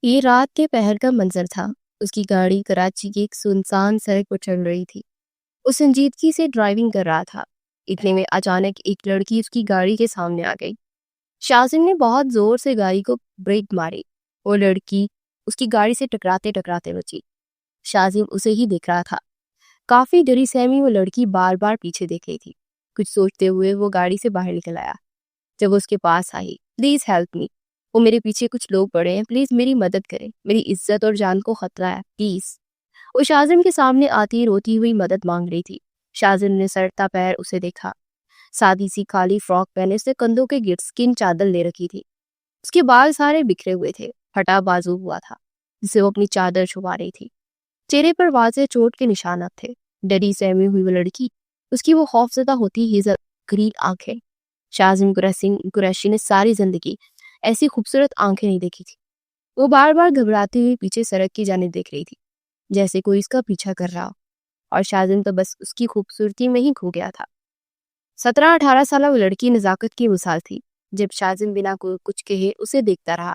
یہ رات کے پہر کا منظر تھا۔ اس کی گاڑی کراچی کی ایک سنسان سڑک پر چل رہی تھی۔ وہ سنجیدگی سے ڈرائیونگ کر رہا تھا۔ اتنے میں اچانک ایک لڑکی اس کی گاڑی کے سامنے آ گئی۔ شاذم نے بہت زور سے گاڑی کو بریک ماری۔ وہ لڑکی اس کی گاڑی سے ٹکراتے ٹکراتے بچی۔ شاذم اسے ہی دیکھ رہا تھا۔ کافی ڈری سہمی وہ لڑکی بار بار پیچھے دیکھ رہی تھی۔ کچھ سوچتے ہوئے وہ گاڑی سے باہر نکل آیا۔ جب وہ اس کے پاس آئی، پلیز ہیلپ می، وہ میرے پیچھے کچھ لوگ پڑے ہیں، پلیز میری مدد کریں، میری عزت اور جان کو خطرہ ہے، پلیز۔ وہ شاذم کے سامنے آتی روتی ہوئی مدد مانگ رہی تھی۔ شاذم نے سڑتا پیر اسے دیکھا۔ سادی سی کالی فراک پہنے سے کندھوں کے گرد سکن چادر لے رکھی تھی۔ اس کے بال سارے بکھرے ہوئے تھے، پھٹا بازو ہوا تھا جسے وہ اپنی چادر چھپا رہی تھی۔ چہرے پر واضح چوٹ کے نشانات تھے۔ ڈری سہمی ہوئی وہ لڑکی، اس کی وہ خوفزدہ ہوتی ہی گریل آنکھیں۔ شاذم قریشی نے ساری زندگی ایسی خوبصورت آنکھیں نہیں دیکھی تھی۔ وہ بار بار گھبراتی ہوئی پیچھے سڑک کی جانب دیکھ رہی تھی، جیسے کوئی اس کا پیچھا کر رہا ہو، اور شاذم تو بس اس کی خوبصورتی میں ہی کھو گیا تھا۔ 17-18 سالہ وہ لڑکی نزاکت کی مثال تھی۔ جب شاذم بنا کچھ کہے اسے دیکھتا رہا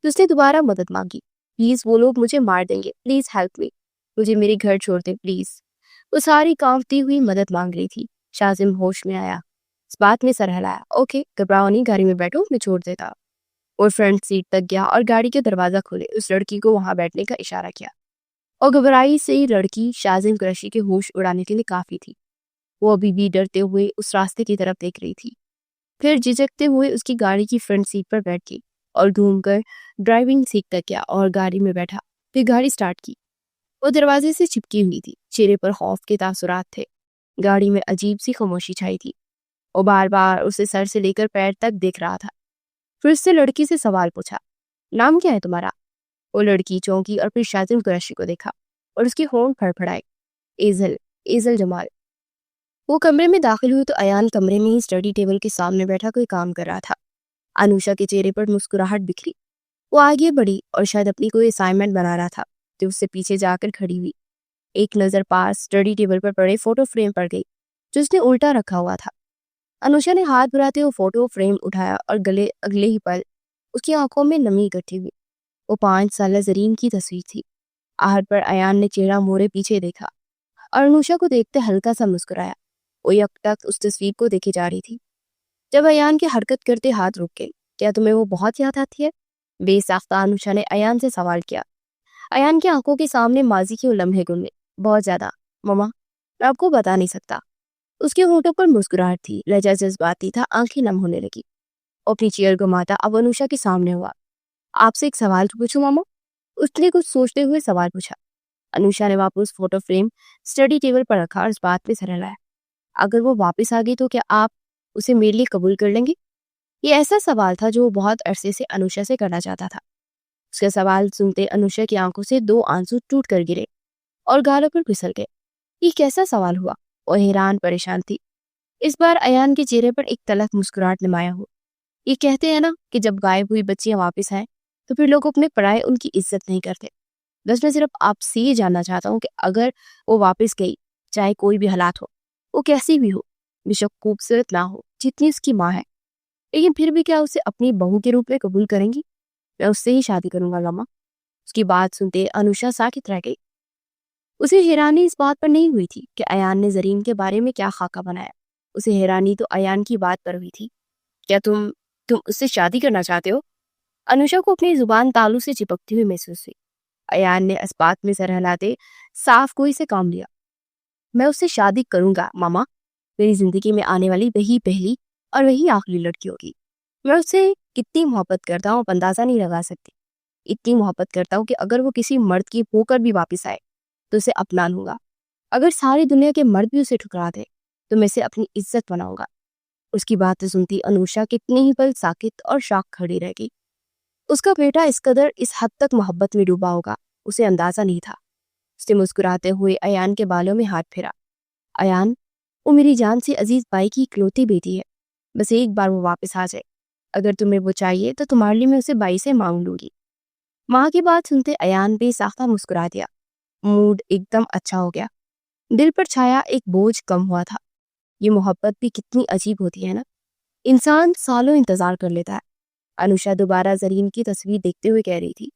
تو اس نے دوبارہ مدد مانگی۔ پلیز، وہ لوگ مجھے مار دیں گے، پلیز ہیلپ می، مجھے میرے گھر چھوڑ دیں پلیز۔ وہ ساری کانپتی ہوئی مدد مانگ رہی تھی۔ شاذم ہوش میں آیا، اس بات میں سر ہلایا، اوکے گھبراؤ نہیں، گاڑی میں بیٹھو، میں چھوڑ دیتا۔ اور فرنٹ سیٹ تک گیا اور گاڑی کے دروازہ کھولے، اس لڑکی کو وہاں بیٹھنے کا اشارہ کیا، اور گھبرائی سے لڑکی شاذم قریشی کے ہوش اڑانے کے لیے کافی تھی۔ وہ ابھی بھی ڈرتے ہوئے اس راستے کی طرف دیکھ رہی تھی، پھر جھجکتے ہوئے اس کی گاڑی کی فرنٹ سیٹ پر بیٹھ گئی اور گھوم کر ڈرائیونگ سیٹ تک گیا اور گاڑی میں بیٹھا، پھر گاڑی سٹارٹ کی۔ وہ دروازے سے چپکی ہوئی تھی، چہرے پر خوف کے تاثرات تھے۔ گاڑی میں عجیب سی خاموشی چھائی تھی۔ وہ بار بار اسے سر سے لے کر پیر تک دیکھ رہا تھا۔ پھر اس سے لڑکی سے سوال پوچھا، نام کیا ہے تمہارا؟ وہ لڑکی چونکی اور پھر شاذم قریشی کو دیکھا اور اس کے ہونٹ پھڑپھڑائے، ایزل جمال۔ وہ کمرے میں داخل ہوئی تو ایان کمرے میں ہی اسٹڈی ٹیبل کے سامنے بیٹھا کوئی کام کر رہا تھا۔ انوشا کے چہرے پر مسکراہٹ بکھری۔ وہ آگے بڑھی اور شاید اپنی کوئی اسائنمنٹ بنا رہا تھا تو اس سے پیچھے جا کر کھڑی ہوئی۔ ایک نظر پاس اسٹڈی ٹیبل پر پڑے فوٹو فریم پر گئی جو اس نے الٹا رکھا ہوا تھا۔ انوشا نے ہاتھ بڑھاتے وہ فوٹو فریم اٹھایا اور اگلے ہی پل اس کی آنکھوں میں نمی اکٹھی ہوئی۔ وہ 5 سالہ زرین کی تصویر تھی۔ آہٹ پر ایان نے چہرہ موڑے پیچھے دیکھا اور انوشا کو دیکھتے ہلکا سا مسکرایا۔ وہ یک ٹک اس تصویر کو دیکھے جا رہی تھی جب ایان کے حرکت کرتے ہاتھ رک گئے۔ کیا تمہیں وہ بہت یاد آتی ہے؟ بے ساختہ انوشا نے ایان سے سوال کیا۔ ایان کی آنکھوں کے سامنے ماضی کے وہ لمحے گزرے، بہت زیادہ مما، میں آپ کو بتا نہیں سکتا۔ اس کے ہونٹوں پر مسکراہٹ تھی، لہجہ جذباتی تھا، آنکھیں نم ہونے لگی۔ اپنی چیئر گھماتا اب انوشا کے سامنے ہوا۔ آپ سے ایک سوال پوچھوں ماما؟ اس نے کچھ سوچتے ہوئے سوال پوچھا۔ انوشا نے واپس فوٹو فریم اسٹڈی ٹیبل پر رکھا اور اس بات پہ سر ہلایا، اگر وہ واپس آ گئی تو کیا آپ اسے میرے لیے قبول کر لیں گے؟ یہ ایسا سوال تھا جو وہ بہت عرصے سے انوشا سے کرنا چاہتا تھا۔ اس کا سوال سنتے انوشا کی آنکھوں سے 2 آنسو ٹوٹ کر گرے اور گالوں پر پھسل گئے۔ یہ کیسا سوال ہوا؟ وہ حیران پریشان تھی۔ اس بار ایان کے چہرے پر ایک تلخ مسکراہٹ نمایاں ہو۔ یہ کہتے ہیں نا کہ جب غائب ہوئی بچیاں واپس آئیں تو پھر لوگ اپنے پرائے ان کی عزت نہیں کرتے۔ بس میں صرف آپ سے یہ جاننا چاہتا ہوں کہ اگر وہ واپس گئی، چاہے کوئی بھی حالات ہو، وہ کیسی بھی ہو، بے شک خوبصورت نہ ہو جتنی اس کی ماں ہے، لیکن پھر بھی کیا اسے اپنی بہو کے روپ میں قبول کریں گی؟ میں اس سے ہی شادی کروں گا ماما۔ اس کی بات سنتے انوشا ساکت رہ گئی۔ اسے حیرانی اس بات پر نہیں ہوئی تھی کہ ایان نے زرین کے بارے میں کیا خاکہ بنایا۔ اسے حیرانی تو ایان کی بات پر ہوئی تھی، کیا تم اس سے شادی کرنا چاہتے ہو؟ انوشا کو اپنی زبان تالو سے چپکتی ہوئی محسوس ہوئی۔ ایان نے اس بات میں سر ہلاتے صاف کوئی سے کام لیا، میں اس سے شادی کروں گا ماما۔ میری زندگی میں آنے والی وہی پہلی اور وہی آخری لڑکی ہوگی۔ میں اس سے کتنی محبت کرتا ہوں اندازہ نہیں لگا سکتی۔ اتنی محبت کرتا ہوں کہ اگر وہ کسی مرد کی ہو کر بھی واپس آئے تو اسے اپنا لوں گا۔ اگر ساری دنیا کے مرد بھی اسے ٹھکرا دے تو میں اسے اپنی عزت بناؤں گا۔ اس کی باتیں سنتی انوشا کتنے ہی پل ساکت اور شاک کھڑی رہ گئی۔ اس کا بیٹا اس قدر اس حد تک محبت میں ڈوبا ہوگا اسے اندازہ نہیں تھا۔ اس نے مسکراتے ہوئے ایان کے بالوں میں ہاتھ پھیرا۔ ایان، وہ میری جان سے عزیز بھائی کی اکلوتی بیٹی ہے، بس ایک بار وہ واپس آ جائے، اگر تمہیں وہ چاہیے تو تمہارے لیے میں اسے بائی سے مانگ لوں گی۔ ماں کی بات سنتے ایان بے ساختہ مسکرا دیا۔ موڈ ایک دم اچھا ہو گیا۔ دل پر چھایا ایک بوجھ کم ہوا تھا۔ یہ محبت بھی کتنی عجیب ہوتی ہے نا، انسان سالوں انتظار کر لیتا ہے۔ انوشا دوبارہ زرین کی تصویر دیکھتے ہوئے کہہ رہی تھی،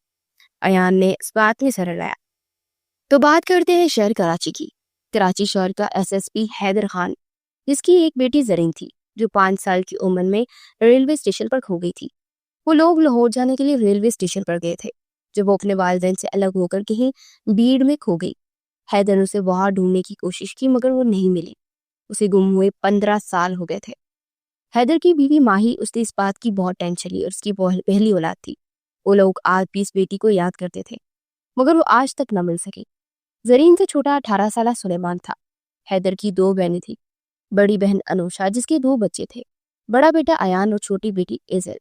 ایان نے اس بات میں سر ہلایا۔ تو بات کرتے ہیں شہر کراچی کی۔ کراچی شہر کا SSP حیدر خان، جس کی ایک بیٹی زرین تھی جو 5 سال کی عمر میں ریلوے اسٹیشن پر کھو گئی تھی۔ وہ لوگ لاہور جانے کے لیے ریلوے اسٹیشن پر گئے تھے جب وہ اپنے والدین سے الگ ہو کر کہیں بھیڑ میں کھو گئی۔ حیدر نے اسے وہاں ڈھونڈنے کی کوشش کی مگر وہ نہیں ملی۔ اسے گم ہوئے 15 سال ہو گئے تھے۔ حیدر کی بیوی ماہی اس اس بات کی بہت ٹینشن لی اور اس کی پہلی اولاد تھی۔ وہ لوگ آج بھی اس بیٹی کو یاد کرتے تھے مگر وہ آج تک نہ مل سکی۔ زرین سے چھوٹا 18 سالہ سلیمان تھا۔ حیدر کی 2 بہنیں تھیں، بڑی بہن انوشا جس کے 2 بچے تھے، بڑا بیٹا ایان اور چھوٹی بیٹی ایزل۔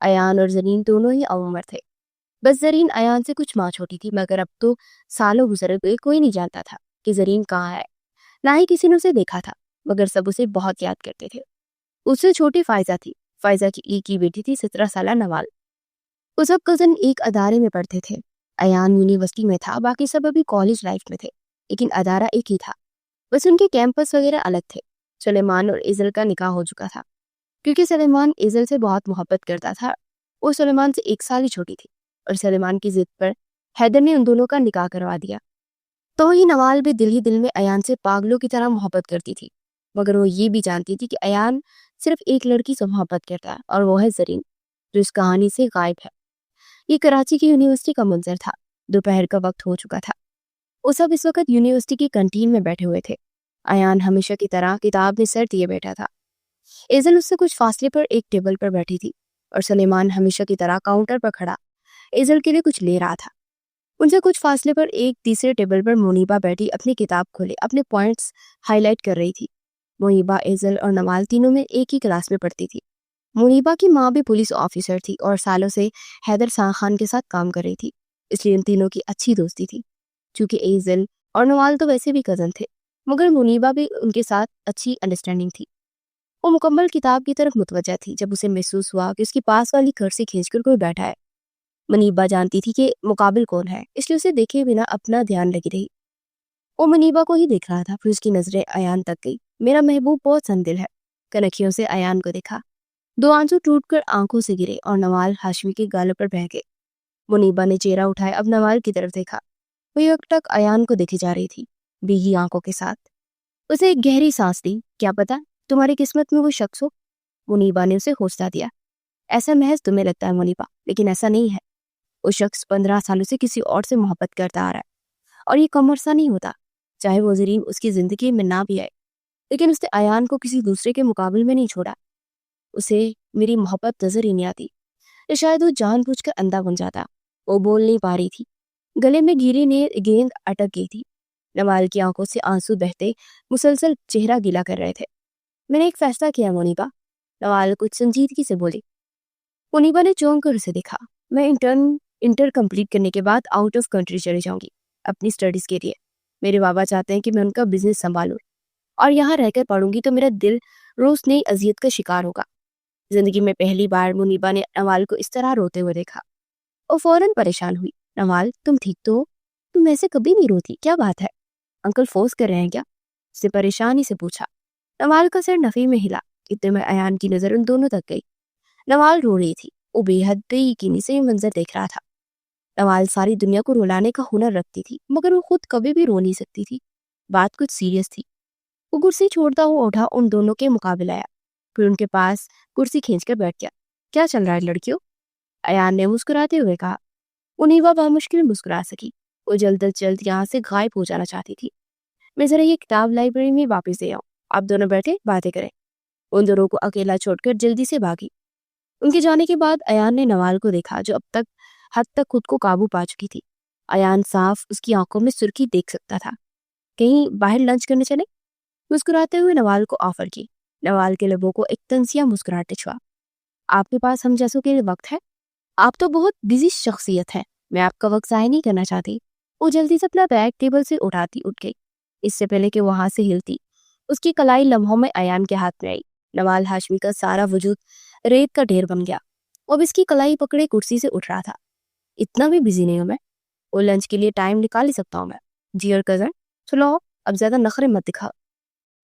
ایان اور زرین دونوں ہی عمر تھے، بس زرین ایان سے کچھ ماہ چھوٹی تھی، مگر اب تو سالوں گزر گئے، کوئی نہیں جانتا تھا کہ زرین کہاں ہے، نہ ہی کسی نے اسے دیکھا تھا، مگر سب اسے بہت یاد کرتے تھے۔ اس سے چھوٹی فائزہ تھی۔ فائزہ کی ایک ہی بیٹی تھی، 17 سالہ نوال۔ وہ سب کزن ایک ادارے میں پڑھتے تھے۔ ایان یونیورسٹی میں تھا، باقی سب ابھی کالج لائف میں تھے، لیکن ادارہ ایک ہی تھا، بس ان کے کیمپس وغیرہ الگ تھے۔ سلیمان اور ایزل کا نکاح ہو چکا تھا کیونکہ سلیمان ایزل سے بہت محبت کرتا تھا۔ وہ سلیمان سے 1 سال ہی چھوٹی تھی اور سلیمان کی ضد پر حیدر نے ان دونوں کا نکاح کروا دیا۔ تو ہی نوال بھی دل ہی دل میں ایان سے پاگلوں کی طرح محبت کرتی تھی، مگر وہ یہ بھی جانتی تھی کہ ایان صرف ایک لڑکی سے محبت کرتا ہے اور وہ ہے زرین، جو اس کہانی سے غائب ہے۔ یہ کراچی کی یونیورسٹی کا منظر تھا۔ دوپہر کا وقت ہو چکا تھا۔ وہ سب اس وقت یونیورسٹی کی کنٹین میں بیٹھے ہوئے تھے۔ ایان ہمیشہ کی طرح کتاب میں سر دیے بیٹھا تھا۔ ایزل اس سے کچھ فاصلے پر ایک ٹیبل پر بیٹھی تھی اور سلیمان ہمیشہ کی طرح کاؤنٹر پر کھڑا ایزل کے لیے کچھ لے رہا تھا۔ ان سے کچھ فاصلے پر ایک تیسرے ٹیبل پر منیبا بیٹھی اپنی کتاب کھولے اپنے پوائنٹس ہائی لائٹ کر رہی تھی۔ منیبا، ایزل اور نوال تینوں میں ایک ہی کلاس میں پڑھتی تھی۔ منیبا کی ماں بھی پولیس آفیسر تھی اور سالوں سے حیدر خان کے ساتھ کام کر رہی تھی، اس لیے ان تینوں کی اچھی دوستی تھی۔ چونکہ ایزل اور نوال تو ویسے بھی کزن تھے، مگر منیبا بھی ان کے ساتھ اچھی انڈرسٹینڈنگ تھی۔ وہ مکمل کتاب کی طرف متوجہ تھی جب اسے محسوس ہوا کہ اس کے پاس والی کرسی کھینچ کر کوئی بیٹھا ہے۔ منیبا جانتی تھی کہ مقابل کون ہے، اس لیے اسے دیکھے بنا اپنا دھیان لگی رہی۔ وہ منیبا کو ہی دیکھ رہا تھا، پھر اس کی نظریں ایان تک گئی۔ میرا محبوب بہت سندل ہے، کنکھیوں سے ایان کو دیکھا۔ 2 آنسو ٹوٹ کر آنکھوں سے گرے اور نوال ہاشمی کے گالوں پر بہہ گئے۔ منیبا نے چہرہ اٹھایا، اب نوال کی طرف دیکھا۔ وہ یک ٹک ایان کو دیکھی جا رہی تھی، بھیگی آنکھوں کے ساتھ۔ اسے ایک گہری سانس لی۔ کیا پتا تمہاری قسمت میں وہ شخص ہو؟ منیبا نے اسے حوصلہ دیا۔ ایسا محض تمہیں لگتا ہے منیبا، لیکن ایسا نہیں ہے۔ وہ شخص 15 سالوں سے کسی اور سے محبت کرتا آ رہا ہے اور یہ کم عرصہ نہیں ہوتا، چاہے وہ زرین اس کی زندگی میں نہ بھی آئے، لیکن اس نے ایان کو کسی دوسرے کے مقابل میں نہیں چھوڑا۔ اسے میری محبت نظر ہی نہیں آتی، شاید وہ جان بوجھ کر اندھا بن جاتا۔ وہ بول نہیں پا رہی تھی، گلے میں گھیری گیند اٹک گئی تھی۔ نوال کی آنکھوں سے آنسو بہتے مسلسل چہرہ گیلا کر رہے تھے۔ میں نے ایک فیصلہ کیا منیبا، نوال کچھ سنجیدگی سے بولی۔ منیبا نے چونک کر اسے دیکھا۔ میں انٹر کمپلیٹ کرنے کے بعد آؤٹ آف کنٹری چلی جاؤں گی اپنی اسٹڈیز کے لیے۔ میرے بابا چاہتے ہیں کہ میں ان کا بزنس سنبھالوں اور یہاں رہ کر پڑھوں گی تو میرا دل روز نئی اذیت کا شکار ہوگا۔ زندگی میں پہلی بار منیبا نے نوال کو اس طرح روتے ہوئے دیکھا۔ وہ فوراً پریشان ہوئی۔ نوال، تم ٹھیک تو ہو؟ تم ایسے کبھی نہیں روتی، کیا بات ہے؟ انکل فورس کر رہے ہیں کیا؟ اس سے پریشانی سے پوچھا۔ نوال کا سر نفی میں ہلا۔ اتنے میں ایان کی نظر ان دونوں تک گئی۔ نوال رو رہی تھی۔ وہ بے حد بے یقینی سے یہ منظر دیکھ رہا تھا۔ نوال ساری دنیا کو رلانے کا ہنر رکھتی تھی، مگر وہ خود کبھی بھی رو نہیں سکتی تھی۔ بات کچھ سیریس تھی۔ وہ کرسی چھوڑتا ہوا اٹھا، ان دونوں کے مقابل آیا، پھر ان کے پاس کرسی کھینچ کر بیٹھ گیا۔ کیا چل رہا ہے لڑکیوں؟ ایان نے مسکراتے ہوئے کہا۔ منیبا بامشکل مسکرا سکی۔ وہ جلد از جلد یہاں سے غائب ہو جانا چاہتی تھی۔ میں ذرا یہ کتاب لائبریری میں واپس دے آؤں، آپ دونوں بیٹھے باتیں کریں۔ ان دونوں کو اکیلا چھوڑ کر جلدی سے بھاگی۔ ان کے جانے کے بعد ایان نے نوال کو دیکھا جو اب تک حد تک خود کو قابو پا چکی تھی۔ ایان صاف اس کی آنکھوں میں سرخی دیکھ سکتا تھا۔ کہیں باہر لنچ کرنے چلے؟ مسکراتے ہوئے نوال کو آفر کی۔ نوال کے لبوں کو ایک تنزیہ مسکراہٹ چھوا۔ آپ کے پاس ہم جیسوں کے لیے وقت ہے؟ آپ تو بہت بزی شخصیت ہیں، میں آپ کا وقت ضائع نہیں کرنا چاہتی۔ وہ جلدی سے اپنا بیگ ٹیبل سے اٹھاتی اٹھ گئی، اس سے پہلے کہ وہ وہاں سے ہلتی۔ اس کی کلائی لمحوں میں ایان کے ہاتھ میں آئی۔ نوال ہاشمی کا سارا وجود ریت کا ڈھیر بن گیا۔ اب اس کی کلائی پکڑے کرسی سے اٹھ رہا تھا۔ اتنا بھی بزی نہیں ہوں میں، وہ لنچ کے لیے ٹائم نکال ہی سکتا ہوں میں۔ جی اور کزن چلو اب زیادہ نخرے مت دکھاؤ۔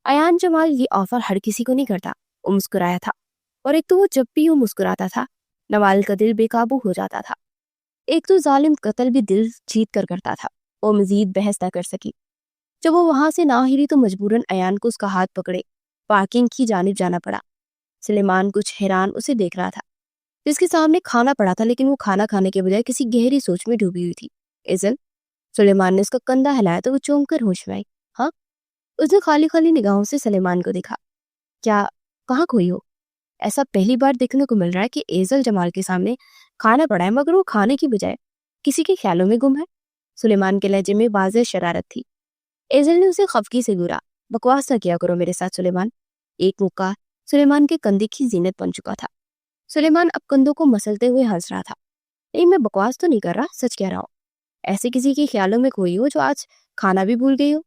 ایان جمال یہ آفر ہر کسی کو نہیں کرتا۔ وہ مسکرایا تھا، اور ایک تو وہ جب بھی وہ مسکراتا تھا نوال کا دل بے قابو ہو جاتا تھا۔ ایک تو ظالم قتل بھی دل جیت کر کرتا تھا۔ وہ مزید بحث نہ کر سکی۔ جب وہ وہاں سے نہ ہلی تو مجبوراً ایان کو اس کا ہاتھ پکڑے پارکنگ کی جانب جانا پڑا۔ سلیمان کچھ حیران اسے دیکھ رہا تھا، جس کے سامنے کھانا پڑا تھا، لیکن وہ کھانا کھانے کے بجائے کسی گہری سوچ میں ڈوبی ہوئی تھی۔ ایزل، سلیمان نے اس کا کندھا ہلایا تو وہ چونک کر ہوش میں آئی۔ ہاں؟ اس نے خالی خالی نگاہوں سے سلیمان کو دیکھا۔ کیا کہاں کھوئی ہو؟ ایسا پہلی بار دیکھنے کو مل رہا ہے کہ ایزل جمال کے سامنے کھانا پڑا ہے مگر وہ کھانے کی بجائے کسی کے خیالوں میں گم ہے۔ سلیمان کے لہجے میں واضح شرارت تھی۔ ایزل نے اسے خفگی سے گورا۔ بکواس نہ کیا کرو میرے ساتھ سلیمان۔ ایک مکہ سلیمان کے کندھے کی زینت بن چکا تھا۔ سلیمان اب کندھوں کو مسلتے ہوئے ہنس رہا تھا۔ نہیں، میں بکواس تو نہیں کر رہا، سچ کہہ رہا ہوں۔ ایسے کسی کے خیالوں میں کھوئی ہو جو آج کھانا بھی بھول گئی ہو؟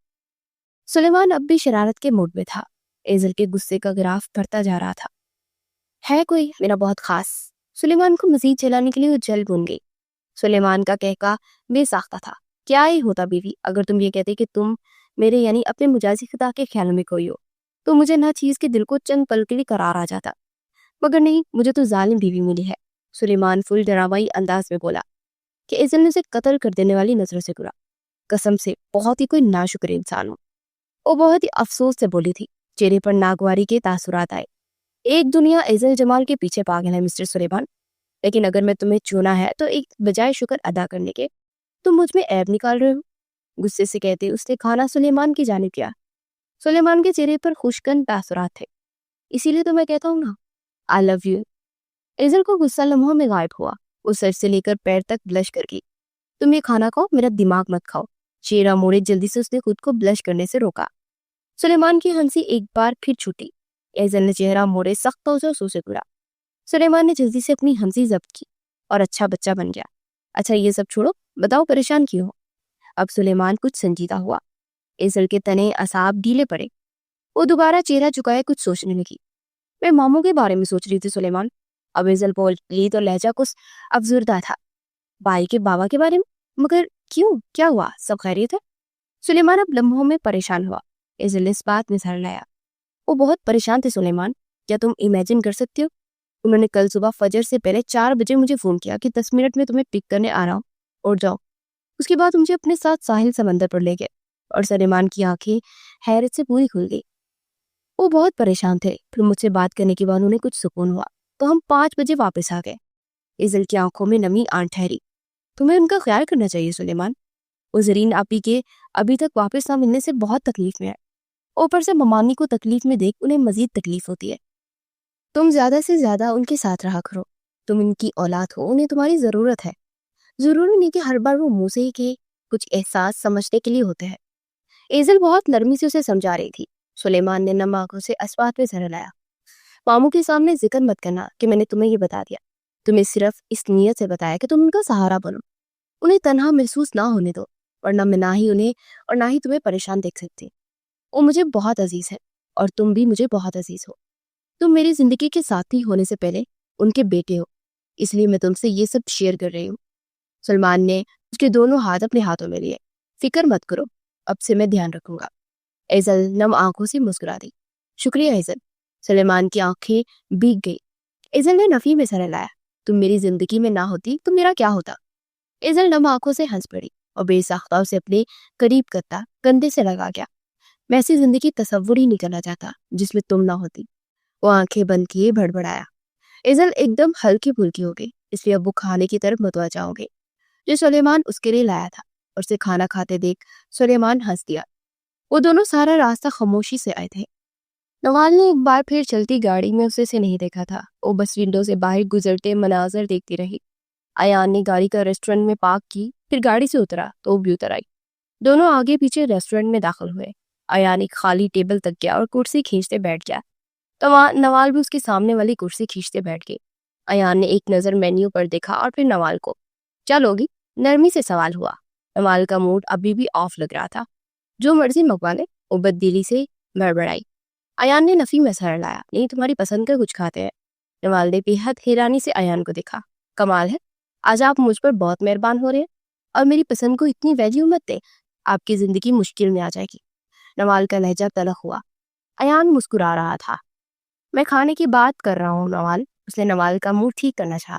سلیمان اب بھی شرارت کے موڈ میں تھا۔ ایزل کے غصے کا گراف بڑھتا جا رہا تھا۔ ہے کوئی میرا بہت خاص؟ سلیمان کو مزید چلانے کے لیے وہ جل بن گئی۔ سلیمان کا کہکا بے ساختہ تھا۔ کیا ہی ہوتا بیوی اگر تم یہ کہتے کہ تم میرے یعنی اپنے مجازی خدا کے خیالوں میں کھوئی ہو، تو مجھے نہ چیز کے دل کو چند پل کے لیے قرار آ جاتا، مگر نہیں، مجھے تو ظالم بیوی ملی ہے۔ سلیمان فل ڈرامائی انداز میں بولا کہ ایزل نے اسے قتل کر دینے والی نظروں سے گرا۔ قسم سے بہت ہی کوئی ناشکر انسان ہو۔ وہ بہت ہی افسوس سے بولی تھی۔ چہرے پر ناگواری کے تاثرات آئے۔ ایک دنیا ایزل جمال کے پیچھے پاگل ہے مسٹر سلیمان، لیکن اگر میں تمہیں چنا ہے تو ایک بجائے شکر ادا کرنے کے تم مجھ میں عیب نکال رہے ہو۔ غصے سے کہتے اس نے کھانا سلیمان کی جانب کیا۔ سلیمان کے چہرے پر خوشگن تاثرات تھے۔ اسی لیے تو میں کہتا ہوں نا، آئی لو یو۔ ایزل کو غصہ لمحوں میں غائب ہوا۔ وہ سر سے لے کر پیر تک بلش کر گئی۔ تم یہ کھانا کھاؤ، میرا دماغ مت کھاؤ۔ چہرہ موڑے جلدی سے اس نے خود کو بلش کرنے سے روکا۔ سلیمان کی ہنسی ایک بار پھر چھوٹی۔ ایزل نے چہرہ موڑے سخت طور سے گرا۔ سلیمان نے جلدی سے اپنی ہنسی ضبط کی اور اچھا بچہ بن گیا۔ اچھا یہ سب چھوڑو، بتاؤ پریشان کیوں ہو؟ اب سلیمان کچھ سنجیدہ ہوا۔ ایزل کے تنے اعصاب ڈھیلے پڑے۔ وہ دوبارہ چہرہ چکائے کچھ سوچنے لگی۔ میں ماموں کے بارے میں سوچ رہی تھی سلیمان۔ اب ایزل بولی تو لہجہ کچھ افزردہ تھا۔ بھائی کے بابا کے بارے میں؟ مگر کیوں؟ کیا ہوا؟ سب خیریت ہے؟ سلیمان اب لمحوں میں پریشان ہوا۔ ایزل نے اس بات میں سر لایا۔ وہ بہت پریشان تھے سلیمان۔ کیا تم امیجن کر سکتے ہو؟ انہوں نے کل صبح فجر سے پہلے 4 بجے مجھے فون کیا کہ 10 منٹ میں تمہیں پک کرنے آ رہا ہوں اور جاؤ۔ اس کے بعد مجھے اپنے ساتھ ساحل سمندر پر لے گئے اور سلیمان کی آنکھیں حیرت سے پوری کھل گئی۔ وہ بہت پریشان تھے۔ پھر مجھ سے بات کرنے کے بعد انہیں کچھ سکون ہوا تو ہم 5 بجے واپس آ گئے۔ ایزل کی آنکھوں میں نمی آن ٹھہری۔ تمہیں ان کا خیال کرنا چاہیے سلیمان۔ وہ زرین آپی کے ابھی تک واپس نہ ملنے سے بہت تکلیف میں ہے۔ اوپر سے ممانی کو تکلیف میں دیکھ انہیں مزید تکلیف ہوتی ہے۔ تم زیادہ سے زیادہ ان کے ساتھ رہا کرو۔ تم ان کی اولاد ہو، انہیں تمہاری ضرورت ہے۔ ضروری نہیں کہ ہر بار وہ منہ سے ہی کہ کچھ احساس سمجھنے کے لیے ہوتے ہیں۔ ایزل بہت نرمی سے اسے سمجھا رہی تھی۔ سلیمان نے نم آنکھوں سے اس بات پہ سر لایا۔ ماموں کے سامنے ذکر مت کرنا کہ میں نے تمہیں یہ بتا دیا۔ تمہیں صرف اس نیت سے بتایا کہ تم ان کا سہارا بنو۔ انہیں تنہا محسوس نہ ہونے دو، ورنہ میں نہ ہی انہیں اور نہ ہی تمہیں پریشان دیکھ سکتی۔ وہ مجھے بہت عزیز ہے اور تم بھی مجھے بہت عزیز ہو۔ تم میری زندگی کے ساتھی ہونے سے پہلے ان کے بیٹے ہو، اس لیے میں تم سے یہ سب شیئر کر رہی ہوں۔ سلمان نے اس کے دونوں ہاتھ اپنے ہاتھوں میں لیے۔ فکر مت کرو، اب سے میں دھیان رکھوں گا۔ ایزل نم آنکھوں سے مسکرا دی۔ شکریہ ایزل۔ سلیمان کی آنکھیں بھیگ گئی۔ ایزل نے نفی میں سر لایا۔ تم میری زندگی میں نہ ہوتی تو میرا کیا ہوتا؟ ایزل نم آنکھوں سے ہنس پڑی اور بے ساختہ اسے اپنے قریب کرتا کندھے سے لگا گیا۔ میں ایسی زندگی تصور ہی نہیں کرنا چاہتا جس میں تم نہ ہوتی۔ وہ آنکھیں بند کیے بڑبڑایا۔ ایزل ایک دم ہلکی پھلکی ہو گئی، اس لیے اب وہ کھانے کی طرف متوجہ ہو گئی جو سلیمان اس کے لیے لایا تھا، اور اسے کھانا کھاتے دیکھ سلیمان ہنس دیا۔ وہ دونوں سارا راستہ خاموشی سے آئے تھے۔ نوال نے ایک بار پھر چلتی گاڑی میں اسے نہیں دیکھا تھا۔ وہ بس ونڈو سے باہر گزرتے مناظر دیکھتی رہی۔ ایان نے گاڑی کا ریسٹورنٹ میں پارک کی، پھر گاڑی سے اترا تو وہ بھی اتر آئی۔ دونوں آگے پیچھے ریسٹورنٹ میں داخل ہوئے۔ ایان ایک خالی ٹیبل تک گیا اور کرسی کھینچتے بیٹھ گیا۔ تو نوال بھی اس کے سامنے والی کرسی کھینچتے بیٹھ گئی۔ ایان نے ایک نظر مینیو پر دیکھا اور پھر نوال کو۔ کیا لوگی؟ نرمی سے سوال ہوا۔ نوال کا موڈ ابھی بھی آف لگ رہا تھا۔ جو مرضی منگوا لے، وہ بددلی سے بڑبڑائی۔ ایان نے نفی میں سر لایا۔ نہیں، تمہاری پسند کا کچھ کھاتے ہیں۔ نوال نے بے حد حیرانی سے ایان کو دیکھا۔ کمال ہے، آج آپ مجھ پر بہت مہربان ہو رہے ہیں اور میری پسند کو اتنی ویلیو مت دیں، آپ کی زندگی مشکل میں آ جائے گی۔ نوال کا لہجہ تلخ ہوا۔ ایان مسکرا رہا تھا۔ میں کھانے کی بات کر رہا ہوں نوال۔ اس نے نوال کا منہ ٹھیک کرنا چاہا۔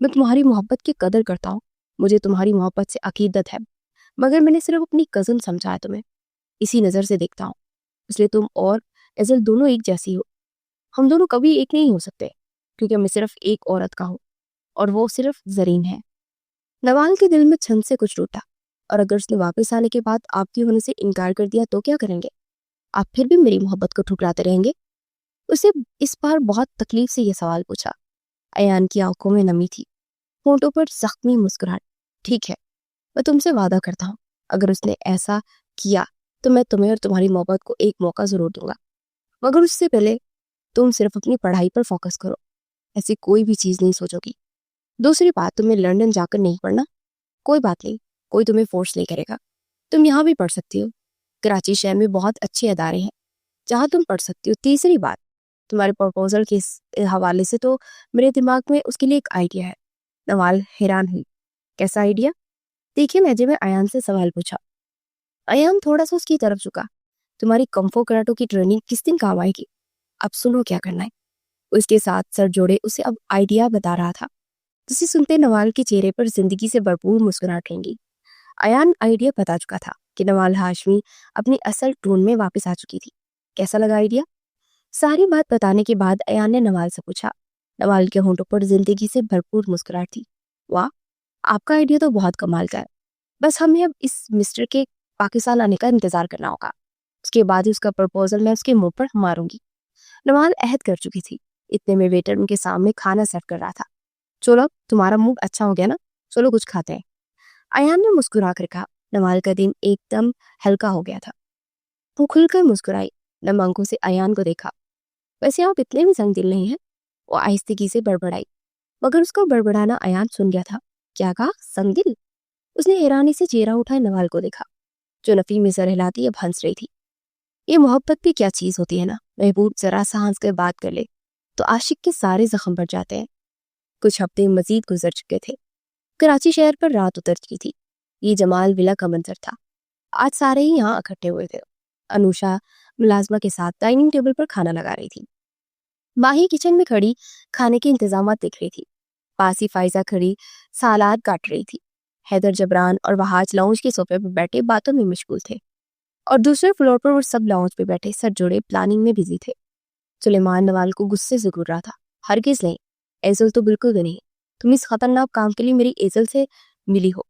میں تمہاری محبت کی قدر کرتا ہوں، مجھے تمہاری محبت سے عقیدت ہے، مگر میں نے صرف اپنی کزن سمجھا ہے تمہیں، اسی نظر سے دیکھتا ہوں، اس لیے تم اور ایزل دونوں ایک جیسی ہو۔ ہم دونوں کبھی ایک نہیں ہو سکتے کیونکہ میں صرف ایک عورت کا ہوں اور وہ صرف زرین ہے۔ نوال کے دل میں چھن سے کچھ ٹوٹا، اور اگر اس نے واپس آنے کے بعد آپ کے ہونے سے انکار کر دیا تو کیا کریں گے؟ آپ پھر بھی میری محبت کو ٹھکراتے رہیں گے؟ اسے اس بار بہت تکلیف سے یہ سوال پوچھا۔ ایان کی آنکھوں میں نمی تھی، ہونٹوں پر زخمی مسکراہٹ۔ ٹھیک ہے، میں تم سے وعدہ کرتا ہوں، اگر اس نے ایسا کیا تو میں تمہیں اور تمہاری محبت کو ایک موقع ضرور دوں گا، مگر اس سے پہلے تم صرف اپنی پڑھائی پر فوکس کرو، ایسی کوئی بھی چیز نہیں سوچو گی۔ دوسری بات، تمہیں لندن جا کر نہیں پڑھنا، کوئی بات نہیں، کوئی تمہیں فورس نہیں کرے گا، تم یہاں بھی پڑھ سکتی ہو، کراچی شہر میں بہت اچھے ادارے ہیں جہاں تم پڑھ سکتی ہو۔ تیسری بات، تمہارے پرپوزل کے حوالے سے تو میرے دماغ میں اس کے لیے ایک آئیڈیا ہے۔ نوال حیران ہوئی۔ کیسا آئیڈیا؟ دیکھیے لہجے میں ایان سے سوال پوچھا۔ ایان تھوڑا سا اس کی طرف جھکا۔ تمہاری کمفو کراٹو کی ٹریننگ کس دن کام آئے گی؟ اب سنو کیا کرنا ہے۔ اس کے ساتھ سر جوڑے اسے اب آئیڈیا بتا رہا تھا، جسے سنتے نوال کے چہرے پر زندگی سے بھرپور مسکراہٹ رہیں۔ ایان آئیڈیا بتا چکا تھا کہ نوال ہاشمی اپنی اصل ٹون میں واپس آ چکی تھی۔ کیسا لگا آئیڈیا؟ ساری بات بتانے کے بعد ایان نے نوال سے پوچھا۔ نوال کے ہونٹوں پر زندگی سے بھرپور مسکراہٹ تھی۔ واہ، آپ کا آئیڈیا تو بہت کمال کا ہے، بس ہمیں اب اس مسٹر کے پاکستان آنے کا انتظار کرنا ہوگا، اس کے بعد ہی اس کا پرپوزل میں اس کے منہ پر ماروں گی۔ نوال عہد کر چکی تھی۔ اتنے میں ویٹر ان کے سامنے کھانا سرو کر رہا تھا۔ چلو اب تمہارا موڈ اچھا ہو گیا نا، چلو کچھ کھاتے ہیں۔ ایان نے مسکرا کر کہا۔ نوال کا دن ایک دم ہلکا ہو گیا تھا۔ وہ کھل کر مسکرائی، نم آنکھوں سے ایان کو دیکھا۔ ویسے آپ اتنے بھی سنگ دل نہیں ہیں، وہ آہستگی سے بڑبڑائی، مگر اس کا بڑبڑانا ایان سن گیا تھا۔ کیا کہا؟ سنگ دل؟ اس نے حیرانی سے چہرہ اٹھائے نوال کو دیکھا، جو نفی میں سر ہلاتی اب ہنس رہی تھی۔ یہ محبت بھی کیا چیز ہوتی ہے نا، محبوب ذرا سا ہنس کر بات کر لے تو عاشق کے سارے زخم بڑھ جاتے ہیں۔ کچھ ہفتے مزید گزر چکے تھے۔ کراچی شہر پر رات اتر چکی تھی۔ یہ جمال ولا کا منظر تھا۔ آج سارے ہی یہاں اکٹھے ہوئے تھے۔ انوشا ملازمہ کے ساتھ ڈائننگ ٹیبل پر کھانا لگا رہی تھی۔ ماہی کچن میں کھڑی کھانے کے انتظامات دیکھ رہی تھی۔ پاس ہی فائزہ کھڑی سالاد کاٹ رہی تھی۔ حیدر جبران اور وحاج لاؤنج کے صوفے پر بیٹھے باتوں میں مشغول تھے، اور دوسرے فلور پر وہ سب لاؤنج پہ بیٹھے سر جوڑے پلاننگ میں بزی تھے۔ سلیمان نوال کو غصے سے گھور رہا تھا۔ ہرگز نہیں، ایزل تو بالکل بھی نہیں، تم اس خطرناک کام کے لیے میری ایزل سے ملی ہو۔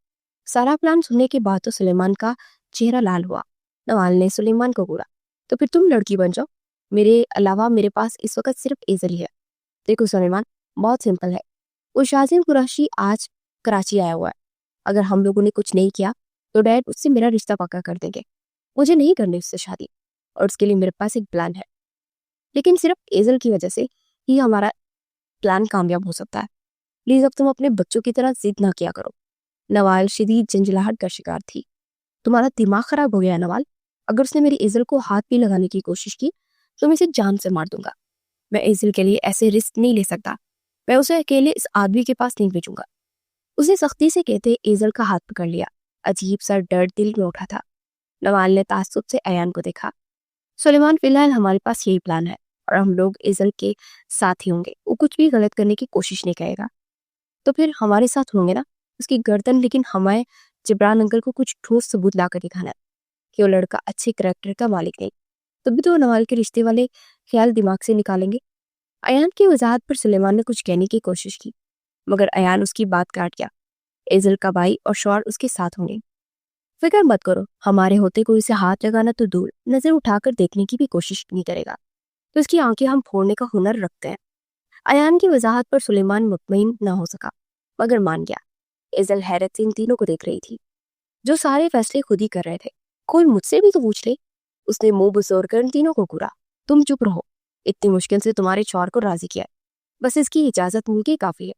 سارا پلان سننے کے بعد تو سلیمان کا چہرہ لال ہوا۔ نوال نے سلیمان کو گھورا۔ تو پھر تم لڑکی بن جاؤ، میرے علاوہ میرے پاس اس وقت صرف ایزل ہی ہے۔ دیکھو سلیمان، بہت سمپل ہے، وہ شازم قریشی آج کراچی آیا ہوا ہے، اگر ہم لوگوں نے کچھ نہیں کیا تو ڈیڈ اس سے میرا رشتہ پکا کر دیں گے۔ مجھے نہیں کرنی اس سے شادی، اور اس کے لیے میرے پاس ایک پلان ہے، لیکن صرف ایزل کی وجہ سے ہی ہمارا پلان کامیاب ہو سکتا ہے۔ پلیز اب تم اپنے بچوں کی طرح ضد نہ کیا کرو۔ نوال شدید جنجلاہٹ کا شکار تھی۔ تمہارا دماغ خراب ہو گیا ہے نوال، اگر اس نے میری ایزل کو ہاتھ بھی لگانے کی کوشش کی تو میں اسے جان سے مار دوں گا۔ میں ایزل کے لیے ایسے رسک نہیں لے سکتا، میں اسے اکیلے اس آدمی کے پاس نہیں بھیجوں گا۔ اس نے سختی سے کہتے ایزل کا ہاتھ پکڑ لیا۔ عجیب سا ڈر دل میں اٹھا تھا۔ نوال نے تعصب سے ایان کو دیکھا۔ سلیمان، فی الحال ہمارے پاس یہی پلان ہے اور ہم لوگ ایزل کے ساتھ ہی ہوں گے، وہ کچھ بھی غلط کرنے کی کوشش نہیں کرے گا۔ تو پھر ہمارے ساتھ ہوں گے نا اس کی گردن، لیکن ہمیں جبران انکل کو کچھ ٹھوس ثبوت لا کر دکھانا ہے کہ وہ لڑکا اچھے کریکٹر کا مالک نہیں، تب بھی تو نوال کے رشتے والے خیال دماغ سے نکالیں گے۔ ایان کی وضاحت پر سلیمان نے کچھ کہنے کی کوشش کی، مگر ایان اس کی بات کاٹ گیا۔ ایزل کا بھائی اور شوہر اس کے ساتھ ہوں گے، فکر مت کرو، ہمارے ہوتے کوئی اسے ہاتھ لگانا تو دور، نظر اٹھا کر دیکھنے کی بھی کوشش نہیں کرے گا، تو اس کی آنکھیں ہم پھوڑنے کا ہنر رکھتے ہیں۔ ایان کی وضاحت پر سلیمان مطمئن نہ ہو سکا، مگر مان گیا۔ ایزل حیرت سے ان تینوں کو دیکھ رہی تھی، جو سارے فیصلے خود ہی کر رہے تھے۔ کوئی مجھ سے بھی تو پوچھ لے۔ اس نے منہ بزور کر ان تینوں کو گھورا۔ تم چپ رہو، اتنی مشکل سے تمہارے شوہر کو راضی کیا ہے، بس اس کی اجازت مل کے کافی ہے۔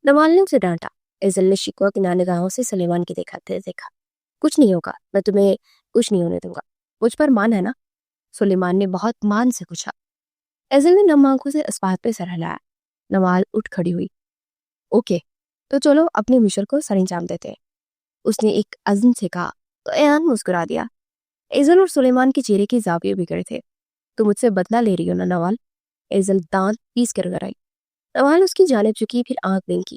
نوال نے اسے ڈانٹا۔ ایزل نے شکوہ کی نگاہوں سے سلیمان کی دیکھا۔ کچھ نہیں ہوگا، میں تمہیں کچھ نہیں ہونے دوں گا، مجھ پر مان ہے نا؟ سلیمان نے بہت مان سے پوچھا۔ ایزل نے نم آنکھوں سے اس بات پہ سر ہلایا۔ نوال اٹھ کھڑی ہوئی۔ اوکے، تو چلو اپنے مشن کو سر انجام دیتے ہیں، اس نے ایک عزم سے کہا، تو ایان مسکرا دیا۔ ایزل اور سلیمان کے چہرے کے زاویے بگڑے تھے۔ تم مجھ سے بدلہ لے رہی ہو نا نوال؟ ایزل دانت پیس کر آئی۔ نوال اس کی جانب چکی، پھر آنکھ بلند کی۔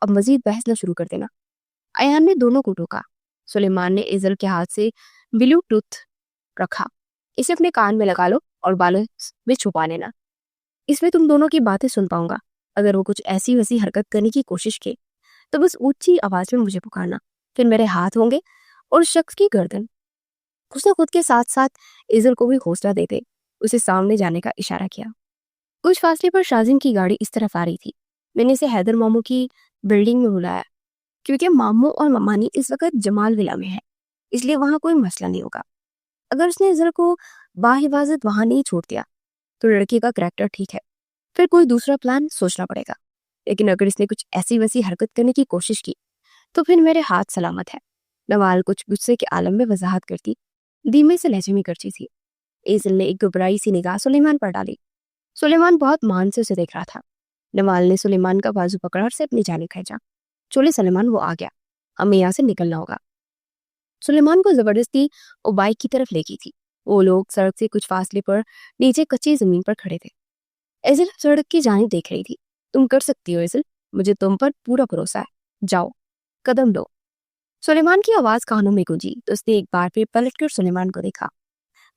اب مزید بحث نہ شروع کر دینا۔ ایان نے دونوں کو ٹوکا۔ سلیمان نے ایزل کے ہاتھ سے بلوٹوتھ رکھا۔ اسے اپنے کان میں لگا لو اور بالوں میں چھپا لینا، اس میں تم دونوں کی باتیں سن پاؤں گا۔ اگر وہ کچھ ایسی ویسی حرکت کرنے کی کوشش کی تو بس اونچی آواز میں مجھے پکارنا، پھر میرے ہاتھ ہوں گے اور شخص کی گردن۔ اس نے خود کے ساتھ ساتھ ایزل کو بھی حوصلہ دیتے اسے سامنے جانے کا اشارہ کیا۔ کچھ فاصلے پر شازم کی گاڑی اس طرف آ رہی تھی۔ میں نے اسے حیدر ماموں کی بلڈنگ میں بلایا کیونکہ ماموں اور ممانی اس وقت جمال ولا میں ہے، اس لیے وہاں کوئی مسئلہ نہیں ہوگا۔ اگر اس نے ایزل کو باحفاظت وہاں نہیں چھوڑ دیا تو لڑکی کا کریکٹر ٹھیک ہے، پھر کوئی دوسرا پلان سوچنا پڑے گا، لیکن اگر اس نے کچھ ایسی ویسی حرکت کرنے کی کوشش کی تو پھر میرے ہاتھ سلامت ہے۔ نوال کچھ غصے کے عالم میں وضاحت کرتی دھیمے سے لہجے میں کرتی تھی۔ ایزل نے ایک گھبرائی سی نگاہ سلیمان پر ڈالی۔ سلیمان بہت مان سے اسے دیکھ رہا تھا۔ نوال نے سلیمان کا بازو پکڑا اور اسے اپنی جانب کھینچا۔ چلے سلیمان، وہ آ گیا، ہمیں یہاں سے نکلنا ہوگا۔ سلیمان کو زبردستی وہ بائک کی طرف لے گئی تھی۔ وہ لوگ سڑک سے کچھ فاصلے پر نیچے کچی زمین پر کھڑے تھے۔ ایزل سڑک کی جانب دیکھ رہی تھی۔ تم کر سکتی ہو ایزل، مجھے تم پر پورا بھروسہ ہے، جاؤ، قدم لو۔ سلیمان کی آواز کانوں میں گونجی تو اس نے ایک بار پھر پلٹ کر سلیمان کو دیکھا،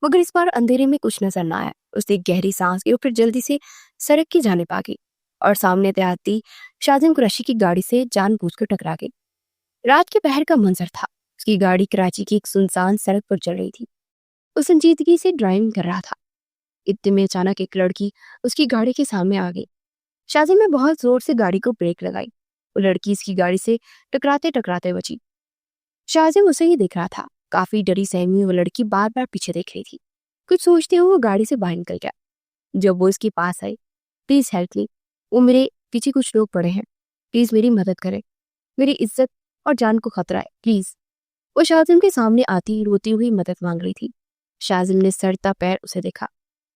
مگر اس بار اندھیرے میں کچھ نظر نہ آیا۔ اس نے ایک گہری سانس لی اور پھر جلدی سے سڑک کی جانب آ گئی اور سامنے آتی شازم قریشی کی گاڑی سے جان بوجھ کر ٹکرا گئی۔ رات کے پہر کا منظر تھا۔ اس کی گاڑی کراچی کی ایک سنسان سڑک پر چل رہی تھی۔ وہ سنجیدگی سے ڈرائیونگ کر رہا تھا۔ اتنے میں اچانک ایک لڑکی اس کی گاڑی کے سامنے آ گئی۔ شازم نے بہت زور سے گاڑی کو بریک لگائی۔ وہ لڑکی اس کی گاڑی سے ٹکراتے ٹکراتے بچی۔ شازم اسے ہی دیکھ رہا تھا۔ کافی ڈری سہمی وہ لڑکی بار بار پیچھے دیکھ رہی تھی۔ کچھ سوچتے ہوئے وہ گاڑی سے باہر نکل گیا۔ جب وہ اس کے پاس آئی، پلیز ہیلپ می، وہ میرے پیچھے کچھ لوگ پڑے ہیں، پلیز میری مدد کرے، میری عزت اور جان کو خطرہ ہے، پلیز۔ وہ شازم کے سامنے آتی روتی ہوئی مدد مانگ رہی تھی۔ شازم نے سڑتا پیر اسے دیکھا۔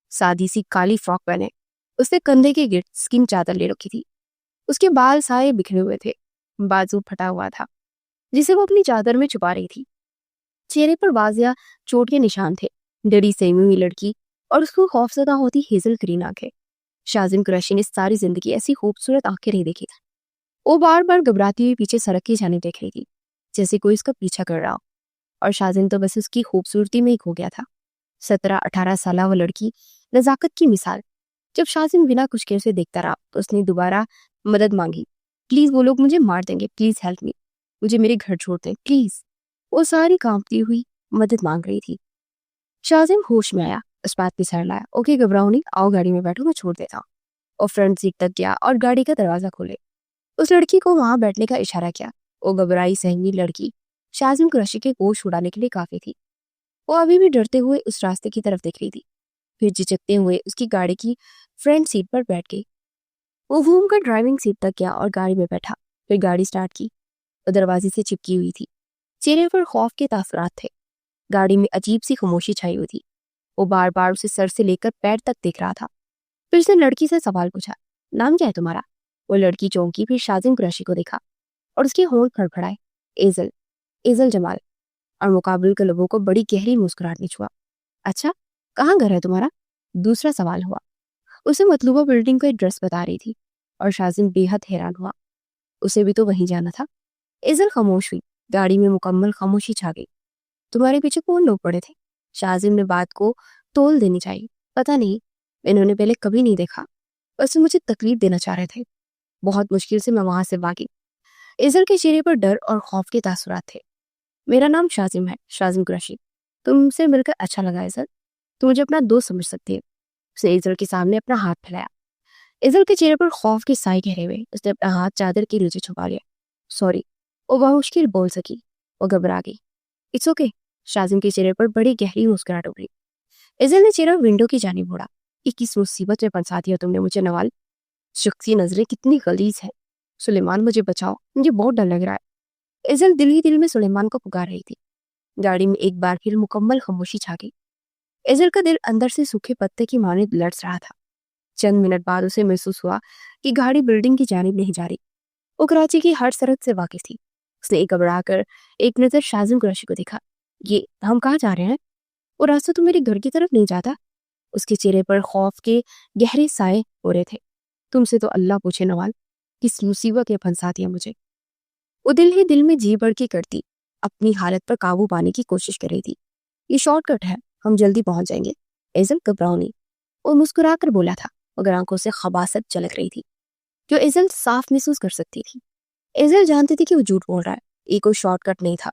سادی سی کالی فراک پہنے، اس نے کندھے کے گرد اسکن چادر لے رکھی تھی۔ اس کے بال سائے بکھرے ہوئے تھے، بازو پھٹا ہوا تھا جسے وہ اپنی چادر میں چھپا رہی تھی۔ چہرے پر واضح چوٹ کے نشان تھے۔ ڈری سہمی ہوئی لڑکی اور اس کو خوفزدہ ہوتی ہیزل گرین آنکھیں۔ شازم قریشی نے ساری زندگی ایسی خوبصورت آنکھیں نہیں دیکھی تھی۔ وہ بار بار گھبراتی ہوئی پیچھے سڑک کی جانب دیکھ رہی تھی، جیسے کوئی اس کا پیچھا کر رہا ہو، اور شازم تو بس اس کی خوبصورتی میں ہی کھو گیا تھا۔ 17-18 سالہ وہ لڑکی، نزاکت کی مثال۔ جب شازم بنا کچھ کہے اسے دیکھتا رہا تو اس نے دوبارہ مدد مانگی، پلیز وہ لوگ مجھے مار دیں گے، پلیز ہیلپ می، مجھے میرے گھر چھوڑ دیں پلیز۔ وہ ساری کانپتی ہوئی مدد مانگ رہی تھی۔ شازم ہوش میں آیا، اس بات پہ سر لایا، اوکے گھبراؤ نہیں، آؤ گاڑی میں بیٹھو، میں چھوڑ دیتا ہوں۔ اور فرنٹ سیٹ تک گیا اور گاڑی کا دروازہ کھولے۔ اس لڑکی کو وہاں بیٹھنے کا اشارہ کیا۔ وہ گھبرائی سہمی لڑکی شازم قریشی کے ہوش اڑانے کے لیے کافی تھی۔ وہ ابھی بھی ڈرتے ہوئے اس راستے کی طرف دیکھ رہی تھی، پھر جھجکتے ہوئے اس کی گاڑی کی فرنٹ سیٹ پر بیٹھ گئی۔ وہ گھوم کر ڈرائیونگ سیٹ تک گیا اور گاڑی میں بیٹھا، پھر گاڑی سٹارٹ کی۔ وہ دروازے سے چپکی ہوئی تھی، چہرے پر خوف کے تاثرات تھے۔ گاڑی میں عجیب سی خاموشی چھائی ہوئی تھی۔ وہ بار بار اسے سر سے لے کر پیر تک دیکھ رہا تھا۔ پھر اس نے لڑکی سے سوال پوچھا، نام کیا ہے تمہارا؟ وہ لڑکی چونکی، پھر شازم قریشی کو دیکھا اور اس کے ہونٹ پھڑپھڑائے۔ ایزل، ایزل جمال، اور مقابل کے لبوں کو بڑی گہری مسکراہٹ نے چھوا۔ اچھا، کہاں گھر ہے تمہارا؟ دوسرا سوال ہوا۔ اسے مطلوبہ بلڈنگ کا ایڈریس بتا رہی تھی اور شازم بے حد حیران ہوا، اسے بھی تو وہیں جانا تھا۔ ایزل خاموش ہوئی، گاڑی میں مکمل خاموشی چھا گئی۔ تمہارے پیچھے کون لوگ پڑے تھے؟ شازم نے بات کو تول دینی چاہیے۔ پتہ نہیں، انہوں نے پہلے کبھی نہیں دیکھا، بس مجھے تکلیف دینا چاہ رہے تھے۔ بہت مشکل سے میں وہاں سے بھاگی۔ ایزل کے چہرے پر ڈر اور خوف کے تاثرات تھے۔ میرا نام شازم ہے، شازم قریشی، تم سے مل کر اچھا لگا ایزل، تم مجھے اپنا دوست سمجھ سکتی ہے۔ اس نے ایزل کے سامنے اپنا ہاتھ پھیلایا۔ ایزل کے چہرے پر خوف کے سائے گہرے ہوئے، اس نے اپنا ہاتھ چادر کے نیچے چھپا لیا۔ سوری، وہ بمشکل بول سکی، وہ گھبرا گئی۔ اٹس اوکے، شازم کے چہرے پر بڑی گہری مسکراہٹ ابھری۔ ایزل نے چہرہ ونڈو کی جانب موڑا۔ کس مصیبت میں پھنسا دیا تم نے مجھے نوال، شخصی نظریں کتنی غلیظ ہیں۔ سلیمان، مجھے بچاؤ، مجھے بہت ڈر لگ رہا ہے۔ ایزل دل ہی دل میں سلیمان کو پکار رہی تھی۔ گاڑی میں ایک بار پھر مکمل خاموشی چھا گئی۔ ایزل کا دل اندر سے سوکھے پتے کی مانند لرز رہا تھا۔ چند منٹ بعد اسے محسوس ہوا کہ گاڑی بلڈنگ کی جانب نہیں جا رہی۔ وہ کراچی کی ہر سڑک سے واقف تھی۔ اس نے گھبرا کر ایک نظر شازم قریشی کو دیکھا۔ یہ ہم کہاں جا رہے ہیں؟ وہ راستہ تو میرے گھر کی طرف نہیں جاتا۔ اس کے چہرے پر خوف کے گہرے سائے ہو رہے تھے۔ تم سے تو اللہ پوچھے نوال، کس مصیبت نے پھنسا دیا مجھے۔ وہ دل ہی دل میں جی بڑھ کے کرتی اپنی حالت پر قابو پانے کی کوشش کر رہی تھی. یہ شارٹ کٹ ہے, ہم جلدی پہنچ جائیں گے. ایزل گھبراؤ نہیں, وہ مسکرا کر بولا تھا, مگر آنکھوں سے خباثت چلک رہی تھی جو ایزل صاف محسوس کر سکتی تھی. ایزل جانتی تھی کہ وہ جھوٹ بول رہا ہے, یہ کوئی شارٹ کٹ نہیں تھا.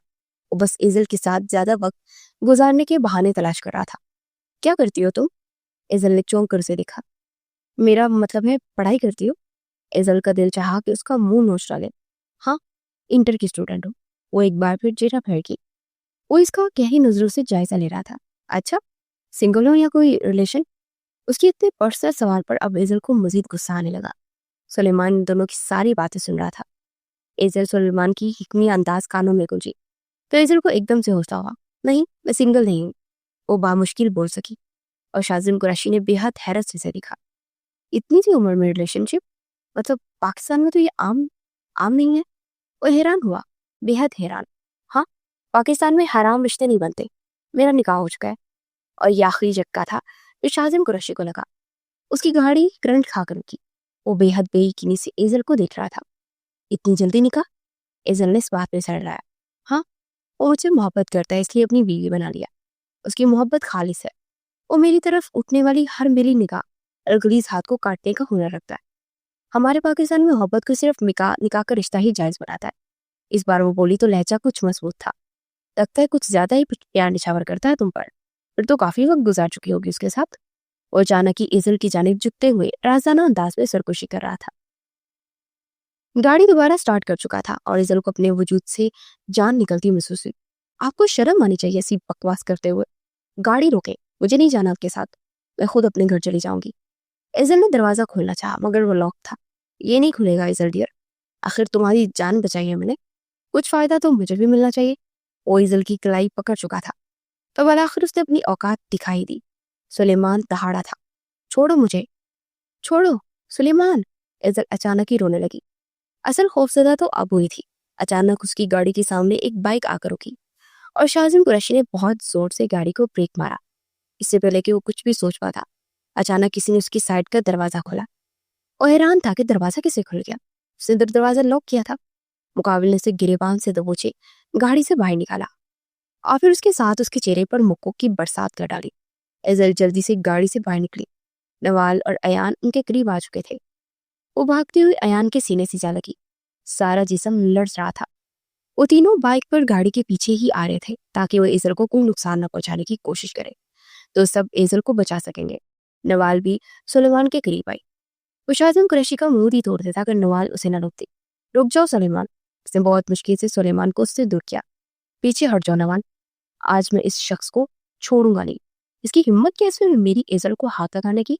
وہ بس ایزل کے ساتھ زیادہ وقت گزارنے کے بہانے تلاش کر رہا تھا. کیا کرتی ہو تم؟ ایزل نے چونک کر اسے دیکھا. میرا مطلب ہے پڑھائی کرتی ہو. ایزل کا دل چاہا کہ اس کا منہ نوچ ڈالے. ہاں, انٹر کی اسٹوڈنٹ ہوں. وہ ایک بار پھر چہرہ پھیر کی. وہ اس کا گہری نظروں سے جائزہ لے رہا تھا. اچھا, سنگل ہو یا کوئی ریلیشن؟ اس کی اتنے پرسنل سوال پر اب ایزل کو مزید غصہ آنے لگا. سلیمان ان دونوں کی ساری باتیں سن رہا تھا. ایزل سلیمان کی حکمی انداز کانوں میں گونجی تو ایزل کو ایک دم سے ہوشا ہوا. نہیں, میں سنگل نہیں ہوں, وہ بامشکل بول سکی. اور شازم قریشی نے بے حد حیرت سے دیکھا. اتنی سی عمر میں ریلیشن شپ, مطلب پاکستان میں تو یہ عام نہیں ہے. وہ حیران ہوا, بے حد حیران. ہاں, پاکستان میں حرام رشتے نہیں بنتے. میرا نکاح ہو چکا ہے. اور یہ آخری جھٹکا تھا جو شازم قریشی کو لگا. اس کی گاڑی کرنٹ کھا کر رکی. وہ بے حد بے یقینی سے ایزل کو دیکھ رہا تھا. اتنی جلدی نکاح؟ ایزل نے اس بات پہ سر لایا. ہاں, وہ مجھ سے محبت کرتا ہے, اس لیے اپنی بیوی بنا لیا. اس کی محبت خالص ہے. وہ میری طرف اٹھنے والی ہر میری نگاہ اور غلیظ ہاتھ کو کاٹنے کا ہنر رکھتا ہے. ہمارے پاکستان میں محبت کو صرف نکاح کا رشتہ ہی جائز بناتا ہے. اس بار وہ بولی تو لہجہ کچھ مضبوط تھا. لگتا ہے کچھ زیادہ ہی پیار نچھاور کرتا ہے تم پر. پھر تو کافی وقت گزار چکی ہوگی اس کے ساتھ. وہ اچانک ہی ایزل کی جانب جھکتے ہوئے رازانہ انداز میں سرکشی کر رہا تھا. گاڑی دوبارہ سٹارٹ کر چکا تھا اور ایزل کو اپنے وجود سے جان نکلتی محسوس ہوئی. آپ کو شرم آنی چاہیے ایسی بکواس کرتے ہوئے. گاڑی روکے, مجھے نہیں جانا آپ کے ساتھ, میں خود اپنے گھر چلی جاؤں گی. ایزل نے دروازہ کھولنا چاہا مگر وہ لاک تھا. یہ نہیں کھلے گا ایزل ڈیئر, آخر تمہاری جان بچائی ہے میں نے, کچھ فائدہ تو مجھے بھی ملنا چاہیے. وہ ایزل کی کلائی پکڑ چکا تھا تو بالآخر اس نے اپنی اوقات دکھائی دی. سلیمان دہاڑا تھا. چھوڑو مجھے, چھوڑو سلیمان. ایزل اچانک ہی رونے لگی. اصل خوفزدہ تو اب ہوئی تھی. اچانک اس کی گاڑی کے سامنے ایک بائک آ کر رکی اور شازم قریشی نے بہت زور سے گاڑی کو بریک مارا. اس سے پہلے کہ وہ کچھ بھی سوچ پاتا, اچانک کسی نے اس کی سائڈ کا دروازہ کھولا. وہ حیران تھا کہ دروازہ کیسے کھل گیا. اس نے دروازہ لاک کیا تھا. مقابل نے اسے گریبان سے دبوچے گاڑی سے باہر نکالا اور پھر اس کے ساتھ اس کے چہرے پر مکوں کی برسات کر ڈالی. ایزل جلدی سے گاڑی سے باہر نکلی. نوال اور ایان ان کے قریب آ چکے تھے. وہ بھاگتی ہوئی ایان کے سینے سے جا لگی. سارا جسم لرز رہا تھا. وہ تینوں بائک پر گاڑی کے پیچھے ہی آ رہے تھے تاکہ وہ ایزل کو کوئی نقصان نہ پہنچانے کی کوشش کرے تو سب ایزل کو بچا سکیں گے. نوال بھی سلیمان کے قریب آئی. وہ شازم قریشی کا منہ ہی توڑ دیتا اگر نوال اسے نہ روکتی. رک جاؤ سلیمان. اس نے بہت مشکل سے سلیمان کو اس سے دور کیا. پیچھے ہٹ جاؤ نوال, آج میں اس شخص کو چھوڑوں گا نہیں. اس کی ہمت کیسے میری ایزل کو ہاتھ لگانے کی.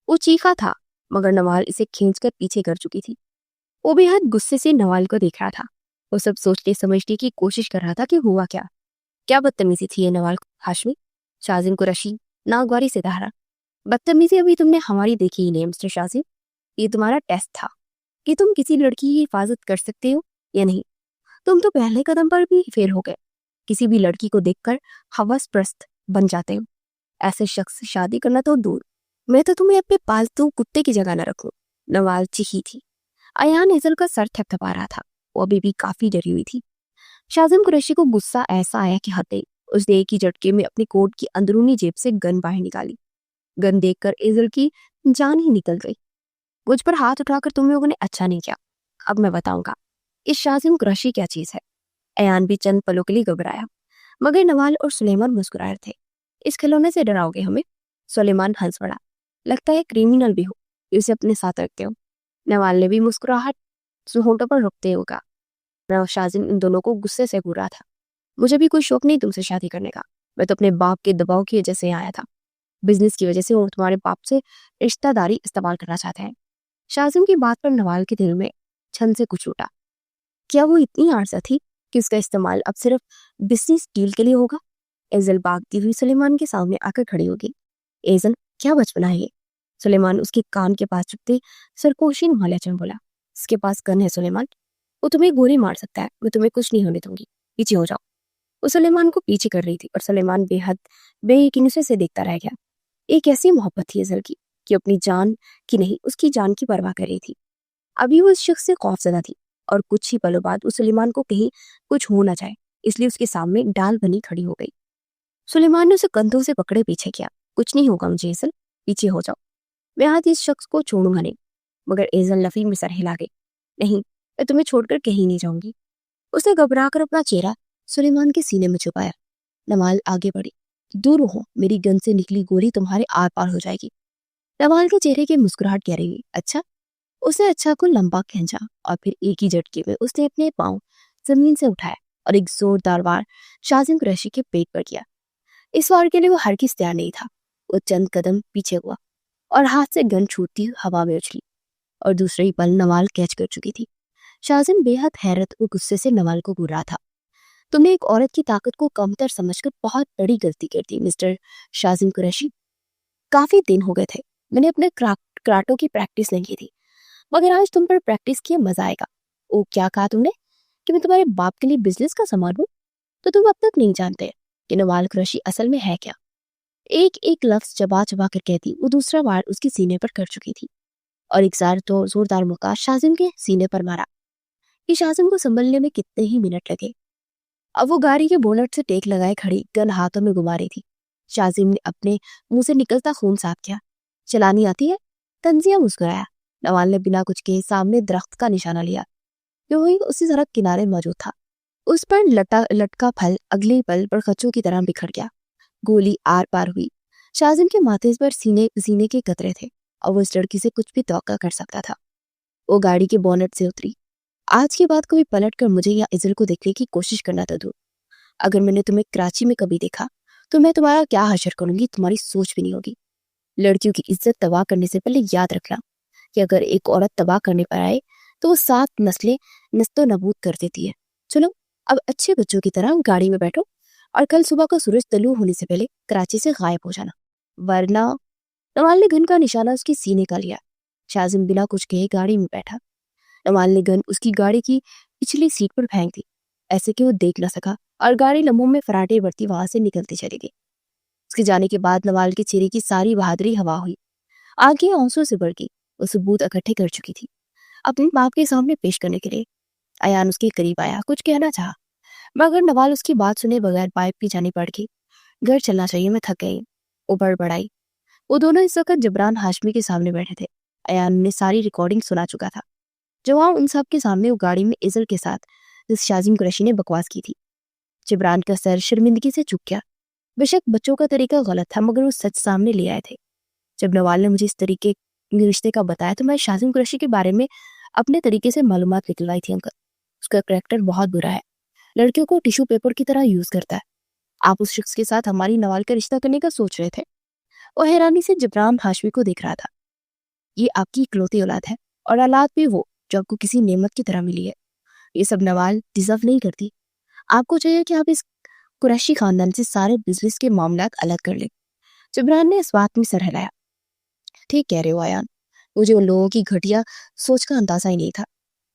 وہ چیخا تھا مگر نوال اسے کھینچ کر پیچھے کر چکی تھی. وہ بے حد غصے سے نوال کو دیکھ رہا تھا. وہ سب سوچنے سمجھنے کی کوشش کر رہا تھا کہ ہوا کیا بدتمیزی تھی یہ نوال ہاشمی. شازم قریشی ناگواری سے دہرا. بدتمیزی ابھی تم نے ہماری دیکھی ہی نہیں مسٹر شازم. یہ تمہارا ٹیسٹ تھا کہ تم کسی لڑکی کی حفاظت کر سکتے ہو یا نہیں. تم تو پہلے قدم پر بھی فیل ہو گئے. کسی بھی لڑکی کو دیکھ کر ہوس پرست بن جاتے ہو. ایسے شخص سے شادی کرنا تو دور, میں تو تمہیں اپنے پالتو کتے کی جگہ نہ رکھوں. نوال چیخی تھی. ایان ایزل کا سر تھپتھپا رہا تھا. وہ ابھی بھی کافی ڈری ہوئی تھی. شازم قریشی کو غصہ ایسا آیا کہ حد گئی. اس نے ایک ہی جھٹکے میں اپنی کوٹ کی اندرونی جیب سے گن باہر نکالی. گن دیکھ کر ایزل کی جان ہی نکل گئی. مجھ پر ہاتھ اٹھا کر تم لوگوں نے اچھا نہیں کیا. اب میں بتاؤں گا اس شازم قریشی کیا چیز ہے. ایان بھی چند پلوں کے لیے گھبرایا مگر نوال اور سلیمان مسکرائے تھے. اس کھلونے سے ڈراؤ گے ہمیں. سلیمان ہنس پڑا. لگتا ہے کریمنل بھی ہو اسے اپنے ساتھ رکھتے ہو. نوال نے بھی مسکراہٹ ہونٹوں پر رکتے ہوگا. شازم ان دونوں کو غصے سے گھورا تھا. مجھے بھی کوئی شوق نہیں تم سے شادی کرنے کا. میں تو اپنے باپ کے دباؤ کی وجہ سے آیا تھا. بزنس کی وجہ سے وہ تمہارے باپ سے رشتہ داری استعمال کرنا چاہتے ہیں. شازم کی بات پر نوال کے دل میں چھن سے کچھ اٹھا. کیا وہ اتنی عارضہ تھی کہ اس کا استعمال اب صرف بزنس ڈیل کے لیے ہوگا. ایزل بھاگتی ہوئی سلیمان کے سامنے آ کر کھڑی ہوگی. ایزل کیا بچپنا ہے یہ. سلیمان اس کے کان کے پاس چپتے سرکوشی نما لہجے میں بولا. اس کے پاس گن ہے سلیمان, وہ تمہیں گولی مار سکتا ہے. میں تمہیں کچھ نہیں ہونے دوں گی. پیچھے ہو جاؤ. وہ سلیمان کو پیچھے کر رہی تھی اور سلیمان بے حد بے یقینی سے دیکھتا رہ گیا. ایک ایسی محبت تھی ایزل کی کہ اپنی جان کی نہیں اس کی جان کی پرواہ کر رہی تھی. ابھی وہ اس شخص سے خوف زدہ تھی اور کچھ ہی پلوں بعد اس سلیمان کو کہیں کچھ ہو نہ جائے اس لیے اس کے سامنے ڈال بنی کھڑی ہو گئی۔ سلیمان نے اسے کندھوں سے پکڑے پیچھے کیا۔ کچھ نہیں ہوگا مجھے ایزل، پیچھے ہو جاؤ، میں آج اس شخص کو چھوڑوں گا نہیں۔ مگر ایزل نفی میں سر ہلا گئی۔ نہیں، میں تمہیں چھوڑ کر کہیں نہیں جاؤں گی۔ اس نے گھبرا کر اپنا چہرہ سلیمان کے سینے میں چھپایا۔ نوال آگے بڑھی۔ دور رہو، میری گن سے نکلی گولی تمہارے آر پار ہو جائے گی۔ نوال کے چہرے کی مسکراہٹ گہرے ہوئی۔ اچھا؟ اس نے اچھا کو لمبا کھینچا اور پھر ایک ہی جھٹکے میں اس نے اپنے پاؤں زمین سے اٹھایا اور ایک زوردار وار شاہزم قریشی کے پیٹ پر کیا۔ اس وار کے لیے وہ ہرگز تیار نہیں تھا۔ وہ چند قدم پیچھے ہوا اور ہاتھ سے گن چھوٹتی ہوا میں اچھلی اور دوسرے ہی پل نوال کیچ کر چکی تھی۔ شاہزم بے حد حیرت اور غصے سے نوال کو گھور رہا تھا۔ تم نے ایک عورت کی طاقت کو کمتر سمجھ کر بہت بڑی غلطی کر دی مسٹر شاہزم قریشی۔ کافی دن ہو گئے تھے میں نے اپنے کراٹوں کی پریکٹس نہیں کی تھی، مگر آج تم پر پریکٹس کیا مزہ آئے گا۔ او کیا کہا تم نے کہ میں تمہارے باپ کے لیے بزنس کا سامان ہوں؟ تو تم اب تک نہیں جانتے کہ نوال قریشی اصل میں ہے کیا۔ ایک ایک لفظ چبا چبا کر کہتی وہ دوسرا وار اس کے سینے پر کر چکی تھی اور ایک زوردار موقع شاہزم کے سینے پر مارا۔ یہ شاہزم کو سنبھلنے میں کتنے ہی منٹ لگے۔ اب وہ گاڑی کے بونٹ سے ٹیک لگائے کھڑی گن ہاتھوں میں گھما رہی تھی۔ شاہزم نے اپنے منہ سے نکلتا خون صاف کیا۔ چلانی آتی ہے؟ تنزیہ مسکرایا۔ نوال نے بنا کچھ کہے سامنے درخت کا نشانہ لیا جو وہی اسی سڑک کنارے موجود تھا۔ اس پر لٹکا پھل اگلے پل پر خچوں کی طرح بکھر گیا۔ گولی آر پار ہوئی۔ شاہزم کے ماتھے پر سینے کے قطرے تھے اور وہ اس لڑکی سے کچھ بھی توقع کر سکتا تھا۔ وہ گاڑی کے بونٹ سے اتری۔ آج کے بعد کبھی پلٹ کر مجھے یا ایزل کو دیکھنے کی کوشش کرنا تھا دور۔ اگر میں نے تمہیں کراچی میں کبھی دیکھا تو میں تمہارا کیا حشر کروں گی تمہاری سوچ بھی نہیں ہوگی۔ لڑکیوں کی عزت تباہ کرنے سے پہلے یاد رکھنا کہ اگر ایک عورت تباہ کرنے پر آئے تو وہ 7 نسلیں نست و نبود کر دیتی ہے۔ چلو اب اچھے بچوں کی طرح گاڑی میں بیٹھو اور کل صبح کا سورج طلوع ہونے سے پہلے کراچی سے غائب ہو جانا، ورنہ… نوال نے گن کا نشانہ اس کی سینے کا لیا۔ شاہزم بنا کچھ کہے گاڑی میں بیٹھا۔ نوال نے گن اس کی گاڑی کی پچھلی سیٹ پر پھینک دی ایسے کہ وہ دیکھ نہ سکا اور گاڑی لمحوں میں فراٹے بڑھتی وہاں سے نکلتی چلی گئی۔ اس کے جانے کے بعد نوال کے چہرے کی ساری بہادری ہوا ہوئی۔ آنکھیں آنسوں سے بڑھ گئی۔ وہ ثبوت اکٹھے کر چکی تھی اپنے باپ کے سامنے پیش کرنے کے لیے۔ ایان اس کے قریب آیا، کچھ کہنا چاہا مگر نوال اس کی بات سنے بغیر پائپ کی جانب بڑھ گئی۔ گھر چلنا چاہیے، میں تھک گئی۔ وہ بڑبڑائی۔ وہ دونوں اس وقت جبران ہاشمی کے سامنے بیٹھے تھے۔ ایان نے ساری ریکارڈنگ سنا چکا تھا جو وہاں ان سب کے سامنے وہ گاڑی میں ایزل کے ساتھ جس شاہزم قریشی نے بکواس کی تھی۔ جبران کا سر شرمندگی سے جھک گیا۔ بے شک بچوں کا طریقہ غلط تھا مگر وہ سچ سامنے لے آئے تھے۔ جب نوال نے مجھے اس طریقے رشتے کا بتایا تو میں شاہزم قریشی کے بارے میں اپنے طریقے سے معلومات نکلوائی تھی۔ انکل، اس کا کریکٹر بہت برا ہے، لڑکیوں کو ٹیشو پیپر کی طرح یوز کرتا ہے۔ آپ اس شخص کے ساتھ ہماری نوال کا رشتہ کرنے کا سوچ رہے تھے؟ وہ حیرانی سے جبران ہاشمی کو دیکھ رہا تھا۔ یہ آپ کی اکلوتی اولاد ہے اور اولاد بھی وہ جو آپ کو کسی نعمت کی طرح ملی ہے۔ یہ سب نوال ڈیزرو نہیں کرتی۔ آپ کو چاہیے کہ آپ اس قریشی خاندان سے سارے بزنس کے معاملات الگ کر لیں۔ جبران نے اس بات میں سر ہلایا۔ ٹھیک کہہ رہے ہو ایان، مجھے ان لوگوں کی گھٹیا سوچ کا اندازہ ہی نہیں تھا۔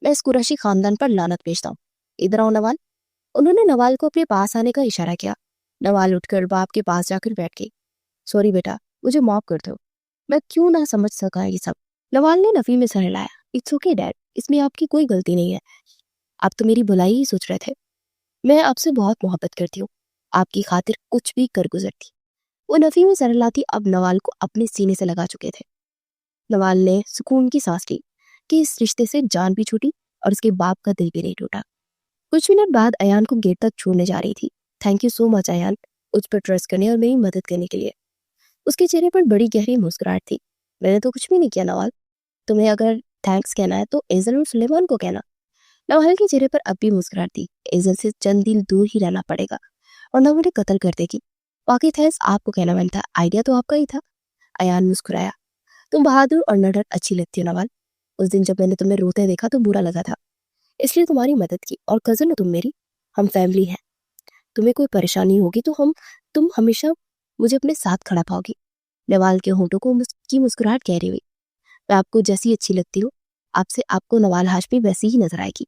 میں اس قریشی خاندان پر لعنت بھیجتا ہوں۔ ادھر آؤ نوال۔ انہوں نے نوال کو اپنے پاس آنے کا اشارہ کیا۔ نوال اٹھ کر باپ کے پاس جا کر بیٹھ گئی۔ سوری بیٹا، مجھے معاف کر دو، میں کیوں نہ سمجھ سکا یہ سب۔ نوال نے نفی میں سر ہلایا۔ اٹس اوکے ڈیڈ، اس میں آپ کی کوئی غلطی نہیں ہے، آپ تو میری بھلائی ہی سوچ رہے تھے۔ میں آپ سے بہت محبت کرتی ہوں، آپ کی خاطر کچھ بھی کر گزرتی۔ وہ نفی میں سر ہلاتی اب نوال کو اپنے سینے سے لگا چکے تھے۔ نوال نے سکون کی سانس لی کہ اس رشتے سے جان بھی چھوٹی اور اس کے باپ کا دل بھی نہیں ٹوٹا۔ کچھ منٹ بعد ایان کو گیٹ تک چھوڑنے جا رہی تھی۔ Thank you so much Ayan, اس پر ٹرسٹ کرنے اور میری مدد کرنے کے لیے۔ اس کے چہرے پر بڑی گہری مسکراہٹ تھی۔ میں نے تو کچھ بھی نہیں کیا نوال، تمہیں اگر تھینکس کہنا ہے تو ایزل اور سلیمان کو کہنا۔ نوال کے چہرے پر اب بھی مسکراہٹ تھی۔ ایزل سے چند دن دور ہی رہنا پڑے گا ورنہ مجھے قتل کر دے گی۔ باقی تھینکس آپ کو کہنا بن تھا، آئیڈیا تو آپ کا ہی تھا۔ ایان مسکرایا۔ تم بہادر اور نڈر اچھی لگتی ہو نوال۔ اس دن جب میں نے تمہیں روتے دیکھا تو برا لگا تھا، اس لیے تمہاری مدد کی، اور کزن ہو تم میری، ہم فیملی ہیں۔ تمہیں کوئی پریشانی ہوگی تو تم ہمیشہ مجھے اپنے ساتھ کھڑا پاؤ گی۔ نوال کے ہونٹوں کی مسکراہٹ گہری ہوئی۔ میں آپ کو جیسی اچھی لگتی ہوں، آپ کو نوال ہاشمی ویسی ہی نظر آئے گی۔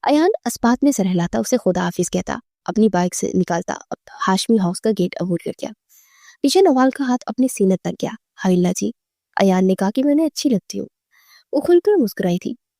ایان اسپات میں سر ہلاتا اسے خدا حافظ کہتا، اپنی بائک سے نکالتا ہاشمی ہاؤس کا گیٹ عبور کر گیا۔ پیچھے نوال کا ہاتھ اپنے سینے تک گیا۔ ہائی اللہ جی، ایان نے کہا کہ میں نے اچھی لگتی ہوں۔ وہ کھل کر مسکرائی تھی۔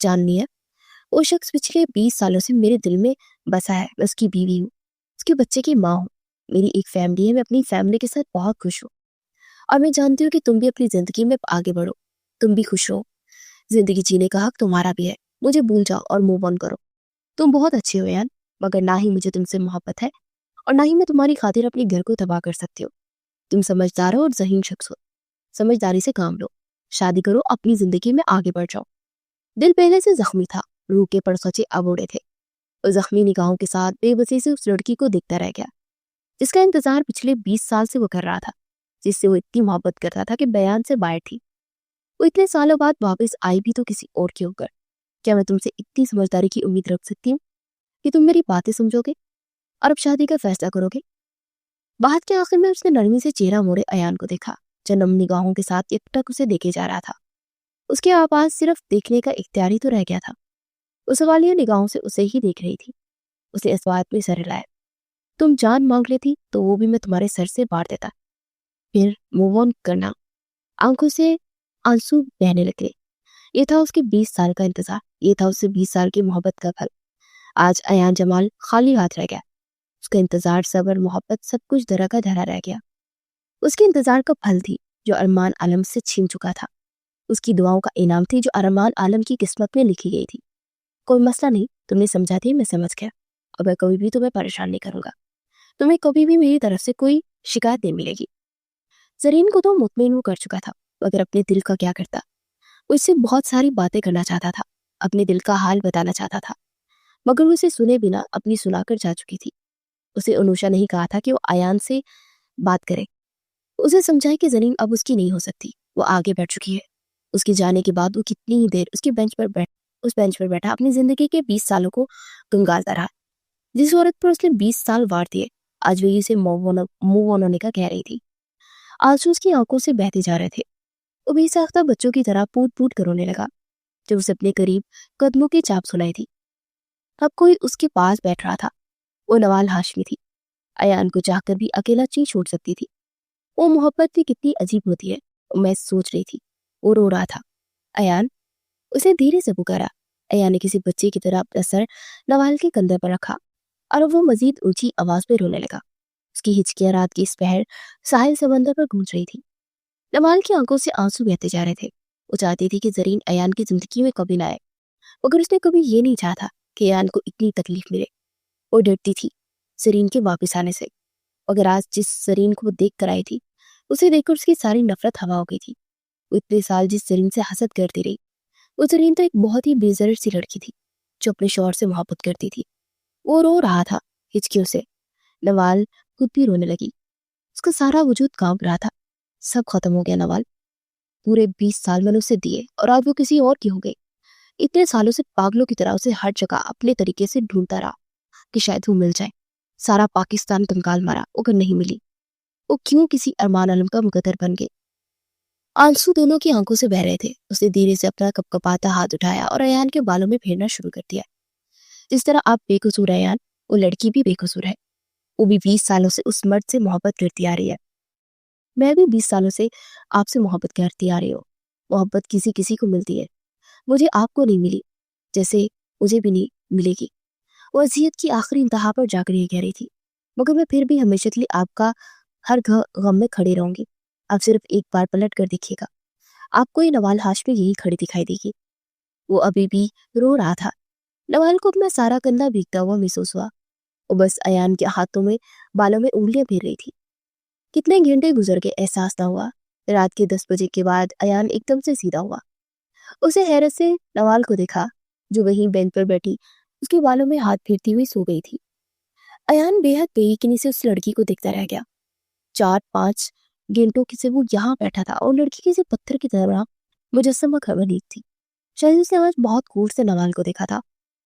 جاننی ہے؟ وہ شخص پچھلے 20 سالوں سے میرے دل میں بسا ہے. میں اس کی بیوی ہوں, اس کے بچے کی ماں ہوں. میری ایک فیملی ہے, میں اپنی فیملی کے ساتھ بہت خوش ہوں, اور میں جانتی ہوں کہ تم بھی اپنی زندگی میں آگے بڑھو, تم بھی خوش ہو. زندگی جینے کا حق تمہارا بھی ہے. مجھے بھول جاؤ اور موو آن کرو. تم بہت اچھے ہو ایان, مگر نہ ہی مجھے تم سے محبت ہے اور نہ ہی میں تمہاری خاطر اپنے گھر کو تباہ کر سکتی ہوں. تم سمجھدار ہو اور ذہین شخص ہو, سمجھداری سے کام لو, شادی کرو, اپنی زندگی میں آگے بڑھ جاؤ. دل پہلے سے زخمی تھا, روح کے پڑسوچے اب اڑے تھے. وہ زخمی نگاہوں کے ساتھ بے بسی سے اس لڑکی کو دیکھتا رہ گیا جس کا انتظار پچھلے 20 سال سے وہ کر رہا تھا, جس سے وہ اتنی محبت کرتا تھا کہ بیان سے باہر تھی. وہ اتنے سالوں بعد واپس آئی بھی تو کسی اور کے ہو کر. کیا میں تم سے اتنی سمجھداری کی امید رکھ سکتی ہوں کہ تم میری باتیں سمجھو گے اور اب شادی کا فیصلہ کرو گے؟ بات کے آخر میں اس نے نرمی سے چہرہ موڑے ایان کو دیکھا, جو نم نگاہوں کے ساتھ یک ٹک اسے دیکھے جا رہا تھا. اس کے آواز صرف دیکھنے کا اختیار ہی تو رہ گیا تھا. وہ سوالیہ نگاہوں سے اسے ہی دیکھ رہی تھی. اسے اس بات میں سر ہلایا. تم جان مانگ لیتی تو وہ بھی میں تمہارے سر سے بار دیتا. پھر موو آن کرنا. آنکھوں سے آنسو بہنے لگے. یہ تھا اس کے 20 سال کا انتظار, یہ تھا اس سے 20 سال کی محبت کا پھل. آج ایان جمال خالی ہاتھ رہ گیا. اس کا انتظار, صبر, محبت, سب کچھ درا کا دھرا رہ گیا. اس کے انتظار کا پھل تھی جو ارمان عالم سے چھین چکا تھا. اس کی دعاؤں کا انعام تھی جو ارمان عالم کی قسمت میں لکھی گئی تھی. کوئی مسئلہ نہیں, تم نے سمجھا دی, میں سمجھ گیا. اور میں کبھی بھی تمہیں پریشان نہیں کروں گا. تمہیں کبھی بھی میری طرف سے کوئی شکایت نہیں ملے گی. زرین کو تو مطمئن وہ کر چکا تھا, مگر اپنے دل کا کیا کرتا؟ وہ اس سے بہت ساری باتیں کرنا چاہتا تھا, اپنے دل کا حال بتانا چاہتا تھا, مگر وہ اسے سنے بنا اپنی سنا کر جا چکی تھی. اسے انوشا نہیں کہا تھا کہ وہ ایان سے بات کرے. اسے سمجھائے کہ زرین اب اس کی نہیں ہو سکتی. وہ آگے بیٹھ چکی ہے. اس کے جانے کے بعد وہ کتنی ہی دیر اس بینچ پر بیٹھا اپنی زندگی کے 20 سالوں کو گنگالتا رہا. جس عورت پر اس نے 20 سال وار دیے, آج وہ اسے موو آن ہونے کا کہہ رہی تھی. آنسو اس کی آنکھوں سے بہتے جا رہے تھے. وہ بے ساختہ بچوں کی طرح پوٹ پوٹ کر رونے لگا. جب اسے اپنے قریب قدموں کی چاپ سنائی تھی, اب کوئی اس کے پاس بیٹھ رہا تھا. وہ نوال ہاشمی تھی. ایان کو چاہ کر بھی اکیلا چین چھوڑ سکتی تھی. وہ محبت بھی کتنی عجیب ہوتی ہے, میں سوچ رہی تھی. وہ رو رہا تھا. ایان, اسے دھیرے سے پکارا. ایان نے کسی بچے کی طرح اپنا سر نوال کے کندھے پر رکھا اور وہ مزید اونچی آواز پہ رونے لگا. اس کی ہچکیاں رات کی اس پہر ساحل سمندر پر گونج رہی تھی. نوال کی آنکھوں سے آنسو بہتے جا رہے تھے. وہ چاہتی تھی کہ زرین ایان کی زندگی میں کبھی نہ آئے, مگر اس نے کبھی یہ نہیں چاہا تھا کہ ایان کو اتنی تکلیف ملے. وہ ڈرتی تھی زرین کے واپس آنے سے, مگر آج جس زرین کو وہ دیکھ کر آئی تھی, اسے دیکھ کر اس کی ساری نفرت ہوا ہو گئی تھی. وہ اتنے سال جس زرین سے حسد کرتی رہی, وہ زرین تو ایک بہت ہی بے ضرر سی لڑکی تھی جو اپنے شوہر سے محبت کرتی تھی. وہ رو رہا تھا ہچکیوں سے. نوال خود بھی رونے لگی. اس کا سارا وجود کانپ رہا تھا. سب ختم ہو گیا نوال. پورے 20 سال میں نے اسے دیے اور آج وہ کسی اور کی ہو گئی. اتنے سالوں سے پاگلوں کی طرح اسے ہر جگہ اپنے طریقے سے ڈھونڈتا رہا کہ شاید وہ مل جائے. سارا پاکستان کنکال مارا, مگر نہیں ملی. وہ کیوں کسی ارمان علم کا مقدر بن گئے. آنسو دونوں کی آنکھوں سے بہ رہے تھے. اس نے دھیرے سے اپنا کپکپاتا ہاتھ اٹھایا اور ایان کے بالوں میں پھیرنا شروع کر دیا. جس طرح آپ بے قصور ہیں ایان, وہ لڑکی بھی بے قصور ہے. وہ بھی 20 سالوں سے اس مرد سے محبت کرتی آ رہی ہے. میں بھی 20 سالوں سے آپ سے محبت کرتی آ رہی ہوں. محبت کسی کسی کو ملتی ہے, مجھے آپ کو نہیں ملی, جیسے مجھے بھی نہیں ملے گی. وہ اذیت کی آخری انتہا پر جا کر یہ کہہ رہی تھی, مگر میں پھر بھی ہمیشہ کے لیے آپ کا ہر غم میں کھڑی رہوں گی. آپ صرف ایک بار پلٹ کر دیکھیے گا, آپ کو یہ نوال ہاشمی یہی کھڑی دکھائی دے گی. وہ ابھی بھی رو رہا تھا. نوال کو اپنا سارا کندھا بھیگتا ہوا محسوس ہوا. وہ بس ایان کے ہاتھوں میں بالوں میں انگلیاں پھیر رہی تھی. کتنے گھنٹے گزر کے احساس نہ ہوا. رات کے 10 بجے کے بعد ایان ایک دم سے سیدھا ہوا. اسے حیرت سے نوال کو دیکھا جو وہیں بینچ پر بیٹھی اس کے بالوں میں ہاتھ پھیرتی ہوئی سو گئی تھی. ایان بے حد بے یقینی سے اس لڑکی کو دیکھتا رہ گیا. 4-5 گھنٹوں سے وہ یہاں بیٹھا تھا اور لڑکی کسی پتھر کی طرح مجسمہ خبر تھی. شاید اس نے آج بہت دور سے نوال کو دیکھا تھا,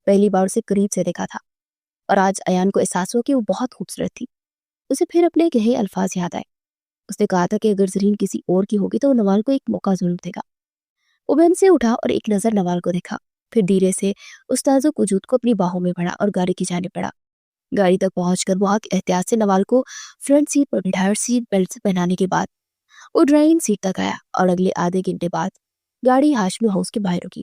پہلی بار اسے قریب سے دیکھا تھا, اور آج ایان کو احساس ہوا کہ وہ بہت خوبصورت تھی. اسے پھر اپنے کہے الفاظ یاد آئے. اس نے کہا تھا کہ اگر زرین کسی اور کی ہوگی تو وہ نوال کو ایک موقع ضرور دے گا. وہ بین سے اٹھا اور ایک نظر نوال کو دیکھا, پھر دھیرے سے اس نازک وجود کو اپنی باہوں میں بڑھا اور گاڑی کی جانب بڑھا. گاڑی تک پہنچ کر بہت احتیاط سے نوال کو فرنٹ سیٹ پر بٹھایا اور سیٹ بیلٹ سے پہنانے کے بعد وہ ڈرائیونگ سیٹ تک آیا, اور اگلے آدھے گھنٹے بعد گاڑی ہاشمی ہاؤس کے باہر رکی.